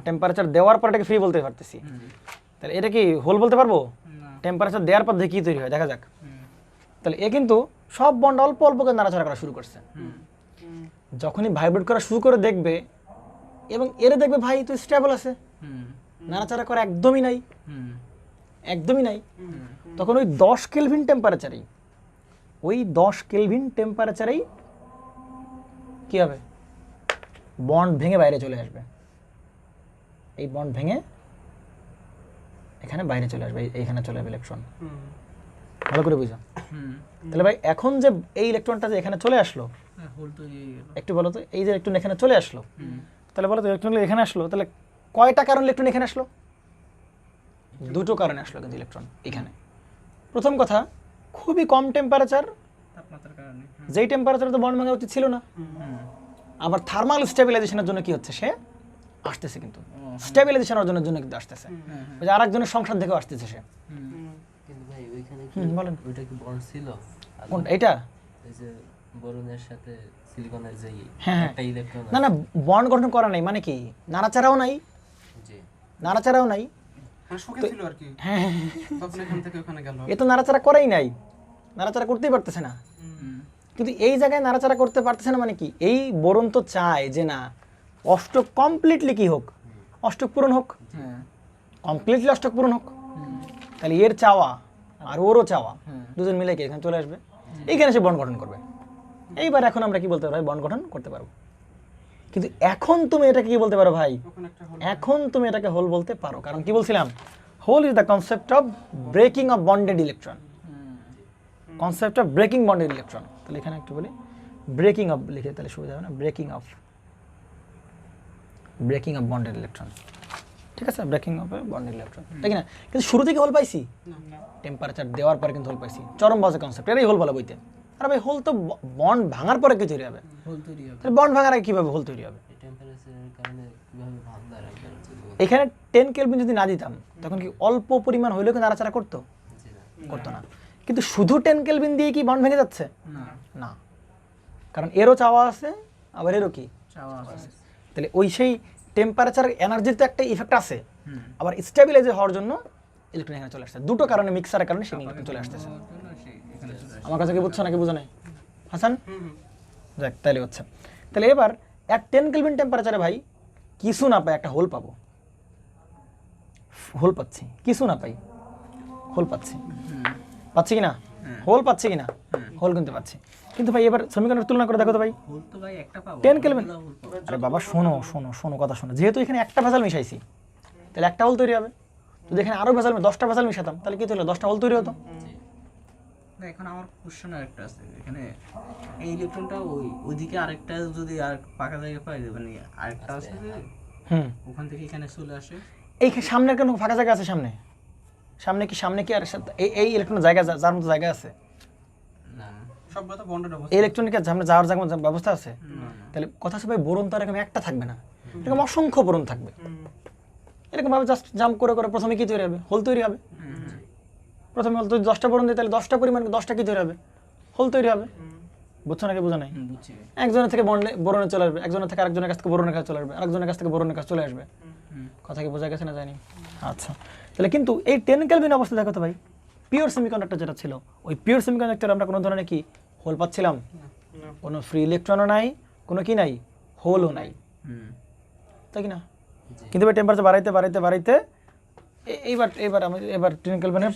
টেম্পারেচার দেওয়ার পর এটাকে ফ্রি বলতে পারতেছি, তাহলে এটা কি হোল বলতে পারবো? টেম্পারেচার দেওয়ার পর দেখি তৈরি হয়, দেখা যাক। তাহলে এ কিন্তু সব বন্ড অল্প অল্প করে নাড়াচাড়া করা শুরু করছে। যখনই ভাইব্রেট করা শুরু করে দেখবে এবং এর দেখবে ভাই তো স্টেবল আছে, নাড়াচাড়া করা একদমই নাই, একদমই নাই, তখন ওই 10 কেলভিন টেম্পারেচারেই, ওই 10 কেলভিন টেম্পারেচারেই কি হবে, বন্ড ভেঙে বাইরে চলে আসবে। এই বন্ড ভেঙে এখানে বাইরে চলে আসবে, এইখানে চলে আসবে ইলেকট্রন। ভালো করে বুঝো। তাহলে ভাই এখন যে এই ইলেকট্রনটা যে এখানে চলে আসলো, হোল তৈরি হয়ে গেল। একটু বলো তো, এই যে ইলেকট্রন এখানে চলে আসলো, তাহলে বলো তো ইলেকট্রন এখানে আসলো, তাহলে কয়টা কারণ ইলেকট্রন এখানে আসলো? দুটো কারণে আসলো কিন্তু ইলেকট্রন এখানে। প্রথম কথা, খুবই কম টেম্পারেচার, তাপমাত্রার কারণে। যেই টেম্পারেচারে তো বন্ড ভাঙা উচিত ছিল না। আবার থার্মাল স্টেবিলাইজেশনের জন্য কি হচ্ছে, সে আসতেছে, কিন্তু স্টেবিলাইজেশনের জন্য কিন্তু আসতেছে, ওই যে আরেকজনের সংসার থেকেও আসতেছে সে। কিন্তু ভাই ওইখানে কি বলেন। ওইটা কি বন্ড ছিল? কোনটা এটা? এই যে বোরনের সাথে সিলিকনের যে হ্যাঁ। একটা ইলেকট্রন না না, বন্ড গঠন করা নাই মানে কি, নাড়াচাড়াও নাই, জি নাড়াচাড়াও নাই। মানে শুকে ছিল আর কি, হ্যাঁ, তখন এখান থেকে ওখানে গেল। এ তো নাড়াচাড়া করেই নাই, নাড়াচাড়া করতেই পারতেছে না। কিন্তু এই জায়গায় নাড়াচাড়া করতে পারতেছে না মানে কি, এই বোরন তো চায় যে না অষ্টক কমপ্লিটলি কি হোক, অষ্টক পূরণ হোক, কমপ্লিটলি অষ্টক পূরণ হোক। তাহলে এর চাওয়া আর ওরও চাওয়া দুজন মিলে কি এখানে চলে আসবে, এইখানে সে বন্ড গঠন করবে। এইবার এখন আমরা কি বলতে পারবো, বন্ড গঠন করতে পারবো। কিন্তু এখন তুমি এটাকে কি বলতে পারো ভাই, তখন একটা হল এখন তুমি এটাকে হোল বলতে পারো। কারণ কি বলছিলাম, hole is the concept of breaking of bonded electron, concept of breaking bonded electron. তাহলে এখানে একটু বলি ব্রেকিং অফ লিখে, তাহলে সুবিধা হবে না, ব্রেকিং অফ বন্ডেড ইলেকট্রন, ঠিক আছে, ব্রেকিং অফ বন্ডেড ইলেকট্রন, ঠিক না? কিন্তু শুরু থেকে হোল পাইছি, টেম্পারেচার দেওয়ার পরে কিন্তু হোল পাইছি, চরম বাজে কনসেপ্ট, এটাই হোল বলা বইতে। আর ভাই হোল তো বন্ড ভাঙার পরে কি তৈরি হবে, হোল তৈরি হবে। তাহলে বন্ড ভাঙার আগে কিভাবে হোল তৈরি হবে? এই টেম্পারেচারের কারণে কিভাবে ভাঙবে আর একবার যদি বলেন। এখানে 10 কেলভিন যদি না দিতাম তখন কি অল্প পরিমাণ হইলেও কি নাড়াচাড়া করতো? জি না করতো না। কিন্তু শুধু 10 কেলভিন দিয়ে কি বন্ড ভেঙে যাচ্ছে? না, না, কারণ এরও চাওয়া আছে আবার এরও কি চাওয়া আছে। তাহলে ওই সেই টেম্পারেচার এনার্জির তো একটা ইফেক্ট আছে, আবার স্টেবিলাইজ হওয়ার জন্য ইলেকট্রন এখানে চলে আসছে। দুটো কারণে মিক্সারের কারণে সে ইলেকট্রন চলে আসতেছে। হওয়ার জন্য সে এখানে চলে আসে। আমার কাছে কি বুঝছো নাকি বুঝো নাই হাসান? যাক, তাহলে হচ্ছে। তাহলে এবার এক 10 কেলভিন টেম্পারেচারে ভাই কিছু না পাই একটা হোল পাবো, হোল পাচ্ছি, কিছু না পাই হোল পাচ্ছি, পাচ্ছি কি না? হোল পাচ্ছি কি না? হোল কিন্তু পাচ্ছি। কিন্তু ভাই এবার সমীকরণের তুলনা করে দেখো তো ভাই, হোল তো ভাই একটা পাবো, 10 কেলভিন। অনেকগুলো হোল পাবো। আরে বাবা শোনো শোনো শোনো, কথা শোনো, যেহেতু এখানে একটা ভেজাল মিশাইছি তাহলে একটা হোল তৈরি হবে। যদি এখানে আরো ভেজাল 10টা ভেজাল মিশাতাম তাহলে কি হলো, 10টা হোল তৈরি হতো। না, এখন আমার কোশ্চেন আরেকটা আছে, এখানে এই ইলেকট্রনটা ওইদিকে আরেকটা যদি আর পাকা জায়গা পাই, মানে আরেকটা আছে যে ওখান থেকে এখানে চলে আসে। এই সামনের কোনো ফাঁকা জায়গা আছে? সামনে সামনে কি আর এই ইলেকট্রনের জায়গা যার মতো জায়গা আছে? না সবগুলো তো বন্ডেড অবস্থা। এই ইলেকট্রনিক সামনে যাওয়ার জায়গা ব্যবস্থা আছে? তাহলে কথা সবাই বোরন তো এরকম একটা থাকবে না, এরকম অসংখ্য বোরন থাকবে। এরকম ভাবে জাস্ট জাম্প করে করে প্রথমে কি তৈরি হবে, হোল তৈরি হবে। প্রথমে হোল তৈরি, 10টা বোরন দিই তাহলে 10টা পরিমাণ 10টা কি তৈরি হবে, হোল তৈরি হবে। বুঝছো নাকি বুঝো নাই? বুঝছি ভাই। একজনের থেকে বোরনে চলে আসবে, একজনের থেকে আরেকজনের কাছ থেকে বোরনের কাছে চলে আসবে, আরেকজনের কাছ থেকে বোরনের কাছে চলে আসবে। কথা কি বোঝা গেছে না জানি? আচ্ছা, তাহলে কিন্তু এই 10 কেলভিন অবস্থা দেখো তো ভাই, পিওর সেমিকন্ডাক্টর যেটা ছিল, ওই পিওর সেমিকন্ডাক্টরে আমরা কোনো ধরনের কি হোল পাচ্ছিলাম? কোনো ফ্রি ইলেকট্রনও নাই, কোনো কি নাই, হোলও নাই, তাই কি না? কিন্তু এবার টেম্পারেচার বাড়াইতে বাড়াইতে বাড়াইতে এবার 10 কেলভিনের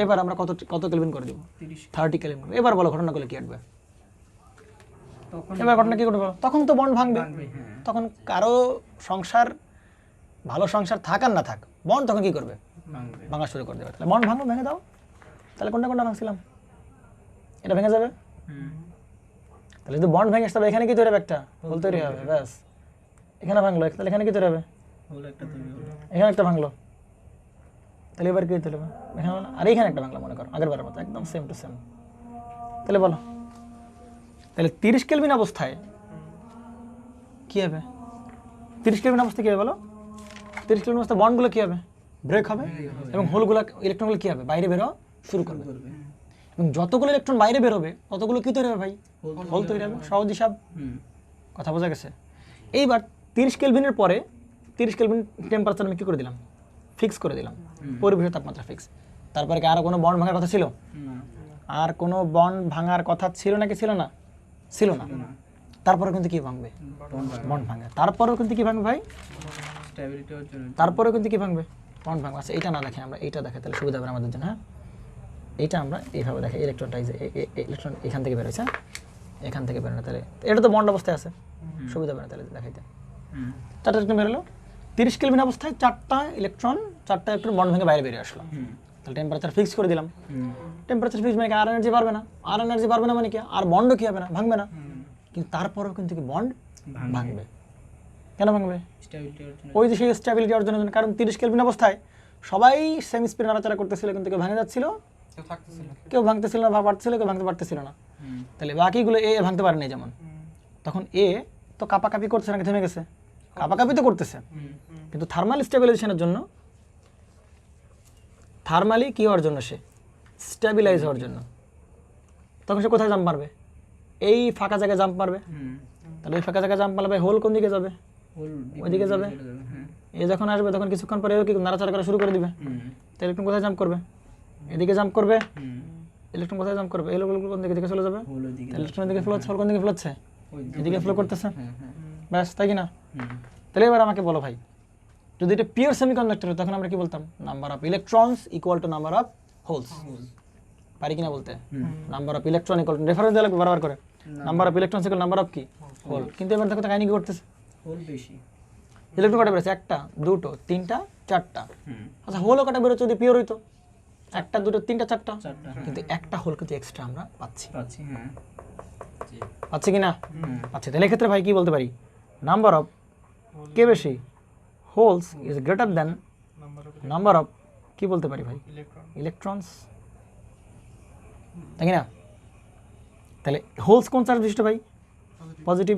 এবার আমরা কত কেলভিন করে দেবো? 30 কেলভিন। এবার বলো ঘটনাগুলো কি আসবে? তখন এবার ঘটনা কি করবে? তখন তো বন্ড ভাঙবে। তখন কারো সংসার, ভালো সংসার থাক আর না থাক, বন্ড তখন কি করবে? ভাঙবে। ভাঙা শুরু করে দেবে। তাহলে বন্ড ভাঙো, ভেঙে দাও। তাহলে কোনটা কোনটা ভাঙছিলাম, এটা ভেঙে যাবে। তাহলে যদি বন্ড ভেঙে তবে এখানে কি তৈরি হবে? একটা হোল তৈরি হবে, ব্যাস। এখানে ভাঙলো, তাহলে এখানে কি তৈরি হবে? হোল একটা তৈরি হলো। এখানে একটা ভাঙলো, তাহলে এবার কি তৈরি হবে? এখানে আর এখানে একটা ভাঙলো মনে করো, আগের বারের মতো একদম সেম টু সেম। তাহলে বলো তাহলে 30 কেলভিন অবস্থায় কি হবে? 30 কেলভিন অবস্থায় কি হবে বলো? 30 কেলভিন অবস্থায় বন্ডগুলো কি হবে? ব্রেক হবে এবং হোলগুলো ইলেকট্রনগুলো কি হবে? বাইরে বেরো শুরু করবে। এবং যতগুলো ইলেকট্রন বাইরে বেরোবে ততগুলো কি তৈরি হবে ভাই? হোল তৈরি হবে। সহজ হিসাব, কথা বোঝা গেছে? এইবার 30 কেলভিনের পরে 30 কেলভিন টেম্পারেচার আমি কি করে দিলাম? ফিক্স করে দিলাম, পরিবেশের তাপমাত্রা ফিক্স। তারপরে কি আরো কোনো বন্ড ভাঙার কথা ছিল? আর কোনো বন্ড ভাঙার কথা ছিল নাকি ছিল না? ছিল না। তারপরে কিন্তু কি ভাঙবে? বন্ড ভাঙবে। তারপরেও কিন্তু কি ভাঙবে ভাই? স্টেবিলিটি অর্জন। তারপরেও কিন্তু কি ভাঙবে? বন্ড ভাঙবে। আচ্ছা এটা না দেখে আমরা এইটা দেখে তাহলে সুবিধা হবে আমাদের জন্য। হ্যাঁ, এইটা আমরা এইভাবে দেখে ইলেকট্রনটা ইলেকট্রন এখান থেকে বেরোচ্ছে, এখান থেকে বেরোনো, তাহলে এটা তো বন্ড অবস্থায় আছে, সুবিধা হবে না তাহলে দেখাইতে। 4টা ইলেকট্রন বেরোলো 30 কেলভিন অবস্থায়, 4টা ইলেকট্রন বন্ড ভেঙে বাইরে বেরিয়ে আসলো। তাহলে টেম্পারেচার ফিক্স করে দিলাম। টেম্পারেচার ফিক্স মানে কি? আর এনার্জি বাড়বে না। আর এনার্জি বাড়বে না মানে কি? আর বন্ডও কি হবে না? ভাঙবে না। কিন্তু তারপরেও কিন্তু কি বন্ড ভাঙবে। কেন ভাঙবে? স্টেবিলিটি অর্জন। ওই যে সেই স্টেবিলিটি অর্জনের জন্য। কারণ 30 কেলভিন অবস্থায় সবাই সেম স্পিড নাড়াচাড়া করতেছিল, কিন্তু কেউ ভাঙে যাচ্ছিল, কেউ থাকতেছিল। কেউ ভাঙতেছিল না বা পারতেছিল, কেউ ভাঙতে পারতেছিল না। তাহলে বাকিগুলো এ ভাঙতে পারেনি যেমন, তখন এ তো কাপাকাপি করছে নাকি থেমে গেছে? কাপাকাপি তো করতেছে। কিন্তু থার্মাল স্টেবিলাইজেশনের জন্য, থার্মালি কি হওয়ার জন্য, সে স্টেবিলাইজ হওয়ার জন্য, তখন সে কোথায় জাম্প মারবে? এই ফাঁকা জায়গায় জাম্প মারবে। তাহলে ওই ফাঁকা জায়গায় জাম্প মারবে, হোল কোন দিকে যাবে? ওইদিকে যাবে। এ যখন আসবে তখন কিছুক্ষণ পরে ও কি নাড়াচাড়া করা শুরু করে দিবে। তাহলে ইলেকট্রন কোথায় জাম্প করবে? এদিকে জাম্প করবে। ইলেকট্রন কোথায় জাম্প করবে? এই লোকগুলো কোন দিকে চলে যাবে? ইলেকট্রন দিকে ফ্লো হচ্ছে, হোল কোন দিকে ফ্লো হচ্ছে? এদিকে ফ্লো করতেছে। ব্যাস, তাই কি না? তাহলে এবার আমাকে বলো ভাই, যদি এটা পিওর সেমিকন্ডাক্টর হয় তখন আমরা কি বলতাম? Number of electrons equal to number of holes. পারি কিনা বলতে? Number of electron equal to, reference দিলে বারবার করে, number of electrons equal number of কি? হোল। কিন্তু এবার দেখো তো কাহিনী কি করতেছে? হোল বেশি। ইলেকট্রন কটা বেরোচ্ছে? 1টা, 2টো, 3টা, 4টা। আচ্ছা হোলও কটা বেরোচ্ছে যদি পিওর হইতো? 1টা, 2টো, 3টা, 4টা। কিন্তু একটা হোল কিন্তু এক্সট্রা আমরা পাচ্ছি। পাচ্ছি কিনা? পাচ্ছি। তাহলে এক্ষেত্রে ভাই কি বলতে পারি? নাম্বার অফ কে বেশি? Holes is greater than number of কি বলতে পারি ভাই? ইলেকট্রনস, তাই কি না? তাহলে হোলস কোন চার্জ বিশিষ্ট ভাই? পজিটিভ।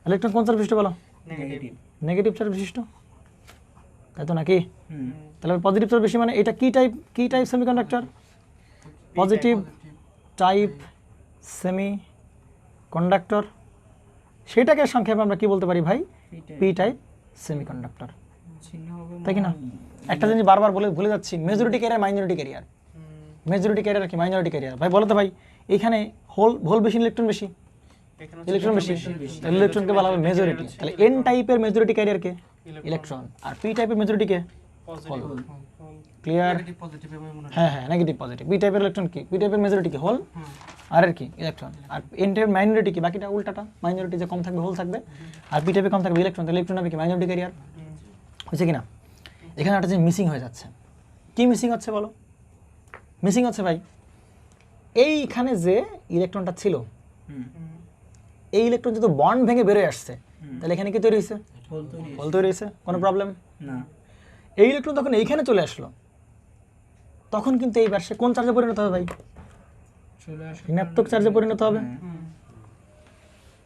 ইলেকট্রন কোন চার্জ বিশিষ্ট বলো? নেগেটিভ। নেগেটিভ চার্জ বিশিষ্ট, তাই তো নাকি? তাহলে পজিটিভ চার্জ বেশি মানে এটা কি type semiconductor? Positive type semi conductor. সেটাকে সংক্ষেপে আমরা কি বলতে পারি ভাই? পি টাইপ সেমিকন্ডাক্টর, তাই কি না? একটা জিনিস বারবার ভুলে যাচ্ছি, majority career minority career. Majority career কি মাইনরিটি ক্যারিয়ার? ভাই বলো তো ভাই, এইখানে হোল বেশি ইলেকট্রন বেশি? ইলেকট্রন বেশি। ইলেকট্রনকে বলা হবে মেজরিটি। তাহলে এন টাইপের মেজরিটি ক্যারিয়ার কে? ইলেকট্রন। আর পি টাইপের মেজরিটি কে? হোল। ক্লিয়ার? পজিটিভ এবং মনে হ্যাঁ হ্যাঁ, নেগেটিভ পজিটিভ। পি টাইপের ইলেকট্রন কি? পি টাইপের মেজরিটি কি? হোল। আর এর কি? ইলেকট্রন। আর এন টাইপের মাইনরিটি কি? বাকিটা উল্টাটা, মাইনরিটি যে কম থাকবে হোল থাকবে, আর পি টাইপে কম থাকবে ইলেকট্রন। তাহলে ইলেকট্রন হবে কি? Minority career. হচ্ছে কি না? এখানে একটা জিনিস মিসিং হয়ে যাচ্ছে। কি মিসিং হচ্ছে বলো? মিসিং হচ্ছে ভাই, এইখানে যে ইলেকট্রনটা ছিল, এই ইলেকট্রন যেহেতু বন্ড ভেঙে বেরোয় আসছে, তাহলে এখানে কি তৈরি হয়েছে? হোল তৈরি হয়েছে। কোনো প্রবলেম না। এই ইলেকট্রন তখন এইখানে চলে আসলো, তখন কিন্তু এইবার সে কোন চার্জে পরিণত হবে ভাই? ঋণাত্মক চার্জে পরিণত হবে।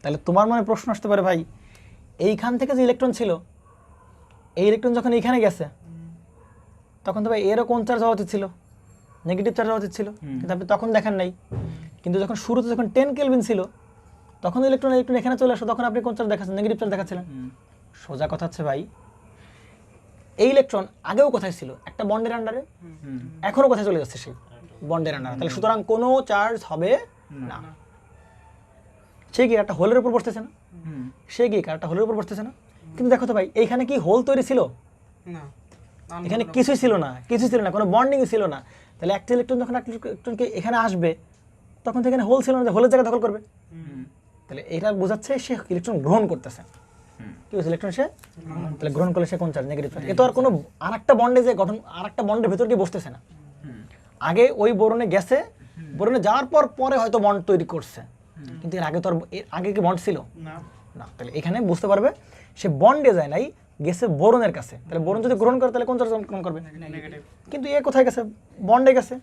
তাহলে তোমার মনে প্রশ্ন আসতে পারে ভাই, এইখান থেকে যে ইলেকট্রন ছিল, এই ইলেকট্রন যখন এইখানে গেছে, তখন তো ভাই এরও কোন চার্জ হওয়া উচিত ছিল? নেগেটিভ চার্জ হওয়া উচিত ছিল। কিন্তু আপনি তখন দেখেন নাই। কিন্তু যখন শুরুতে যখন 10 কেলভিন ছিল, তখন ইলেকট্রন এখানে চলে আসলো, তখন আপনি কোন চার্জ দেখাচ্ছেন? নেগেটিভ চার্জ দেখাচ্ছিলেন। সোজা কথা হচ্ছে ভাই, এই ইলেকট্রন আগেও কোথায় ছিল? একটা বন্ডের আন্ডারে, এখনো কোথায় চলে যাচ্ছে? সেই বন্ডের আন্ডারে। তাহলে সুতরাং কোনো চার্জ হবে না। সে কি একটা হোলের উপর বসতেছে না? সে কি একটা হোলের উপর বসতেছে না? কিন্তু দেখো তো ভাই, এইখানে কি হোল তৈরি ছিল? না। এখানে কিছুই ছিল না, কিছুই ছিল না, কোনো বন্ডিং ছিল না। তাহলে একটা ইলেকট্রন যখন একটা ইলেকট্রনকে এখানে আসবে, তখন তো এখানে হোল ছিল না, হোলের জায়গা দখল করবে। তাহলে এটা বোঝাচ্ছে সে ইলেকট্রন গ্রহণ করতেছে। কি হচ্ছে? ইলেকট্রন সে তাহলে গ্রহণ করলে সে কোন চার্জ? Negative charge. এ তো আর কোনো আরেকটা বন্ডে যে গঠন, আরেকটা বন্ডের ভেতর গিয়ে বসতেছে না। আগে ওই বোরনে গেছে, বোরনে যাওয়ার পরে হয়তো বন্ড তৈরি করছে, কিন্তু এর আগে তো আর, এর আগে কি বন্ড ছিল? না, তাহলে এখানে বুঝতে পারবে সে বন্ডে যায় নাই, গেছে বোরনের কাছে। তাহলে বোরন যদি গ্রহণ করে তাহলে কোন চার্জ গ্রহণ করবে? নেগেটিভ। কিন্তু এ কোথায় গেছে? বন্ডে গেছে।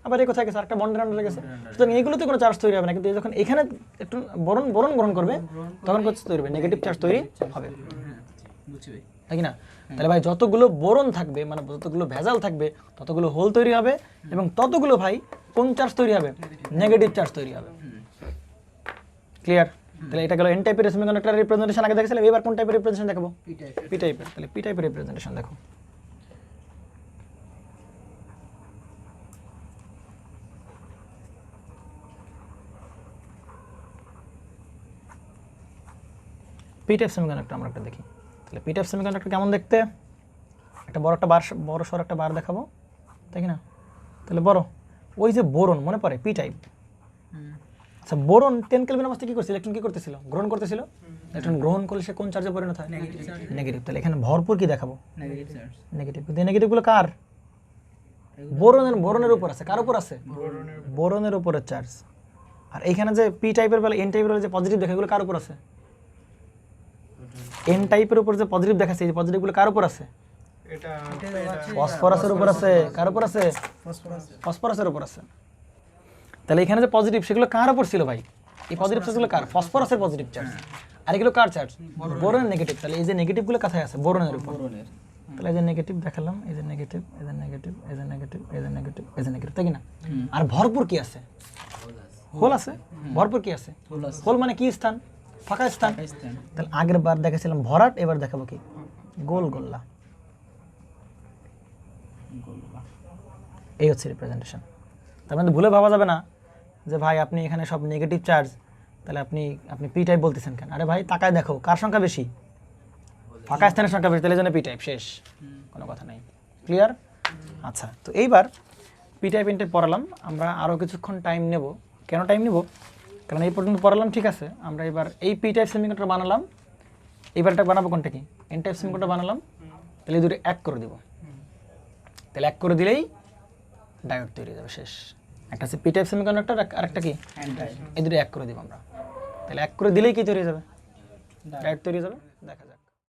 আবার এ কোথায় গেছে? একটা বন্ডের আন্ডারে গেছে। সুতরাং এগুলোতে কোনো চার্জ তৈরি হবে না, কিন্তু যখন এখানে একটু বোরন গ্রহণ করবে তখন কোথায় তৈরি হবে? নেগেটিভ চার্জ তৈরি হবে, বুঝছি ভাই। তাই কি না? তাহলে ভাই যতগুলো বোরন থাকবে, মানে যতগুলো ভেজাল থাকবে, ততগুলো হোল তৈরি হবে, এবং ততগুলো ভাই কোন চার্জ তৈরি হবে? নেগেটিভ চার্জ তৈরি হবে। ক্লিয়ার? তাহলে এটা গেল এন টাইপের সেমিকন্ডাক্টর রিপ্রেজেন্টেশন আগে দেখেছিলাম, এবার কোন টাইপের রিপ্রেজেন্টেশন দেখাবো? পি টাইপের। তাহলে পি টাইপের রিপ্রেজেন্টেশন দেখো। পি টাইপ সেমিকন্ডাক্টর আমরা একটা দেখি। তাহলে পি টাইপ সেমিকন্ডাক্টর কেমন দেখতে? একটা বড় সর একটা বার দেখাবো, তাই কি না? তাহলে বড় ওই যে বোরন মনে পড়ে, পি টাইপ। আচ্ছা, বোরন 10 কেলভিন অবস্থায় কি করছিল? ইলেকট্রন কি করতেছিল? গ্রহণ করতেছিল। ইলেকট্রন গ্রহণ করলে সে কোন চার্জে পরিণত হয়? নেগেটিভ। তাহলে এখানে ভরপুর কি দেখাবো? Negative charge. নেগেটিভ। কিন্তু নেগেটিভগুলো কার? বোরনের উপর আছে। কার উপর আছে? বোরনের উপরে চার্জ। আর এইখানে যে পি টাইপের বেলা এন টাইপের বেলা যে পজিটিভ দেখা, এগুলো কার উপর আছে? এন টাইপের উপর যে পজিটিভ দেখাচ্ছে, এই পজিটিভগুলো কার উপর আছে? এটা ফসফরাসের উপর আছে। কার উপর আছে? ফসফরাসের উপর আছে। তাহলে এখানে যে পজিটিভ, সেগুলো কার উপর ছিল ভাই? এই পজিটিভ চার্জগুলো কার? ফসফরাসের পজিটিভ চার্জ। আর এগুলো কার চার্জ? বোরনের নেগেটিভ। তাহলে এই যে নেগেটিভগুলো কোথায় আছে? বোরনের উপর। তাহলে এই যে নেগেটিভ দেখালাম, এই যে নেগেটিভ, এই যে নেগেটিভ, এই যে নেগেটিভ, এই যে নেগেটিভ, এই যে নেগেটিভ, তাই কি না? আর ভরপুর কি আছে? হোল আছে। ভরপুর কি আছে? হোল মানে কি স্থান? ফাঁকা স্থান। তাহলে আগের বার দেখেছিলাম ভরাট, এবার দেখাবো কি? গোল গোল্লা। এই হচ্ছে রিপ্রেজেন্টেশন। তার মানে ভুলে ভাবা যাবে না যে ভাই আপনি এখানে সব নেগেটিভ চার্জ, তাহলে আপনি পি টাইপ বলতেছেন কেন? আরে ভাই তাকায় দেখো কার সংখ্যা বেশি? ফাঁকা স্থানের সংখ্যা বেশি, তাহলে জন্য পি টাইপ, শেষ, কোনো কথা নেই। ক্লিয়ার? আচ্ছা, তো এইবার পি টাইপ এন টাইপ পড়ালাম, আমরা আরও কিছুক্ষণ টাইম নেব। কেন টাইম নেব? কারণ এই পর্যন্ত পড়ালাম, ঠিক আছে। আমরা এবার এই পি টাইপ সেমিকন্ডাক্টর বানালাম, এবার এটা বানাবো কোনটা কি? এন টাইপ সেমিকন্ডাক্টর বানালাম, তাহলে এই দুটো এক করে দিব। তাহলে এক করে দিলেই ডায়োড তৈরি হয়ে যাবে, শেষ। একটা হচ্ছে পি টাইপ সেমিকন্ডাক্টর, আর একটা কি? এই দুটো এক করে দিব আমরা। তাহলে এক করে দিলেই কি তৈরি হয়ে যাবে? ডায়োড তৈরি হয়ে যাবে, দেখা যাবে।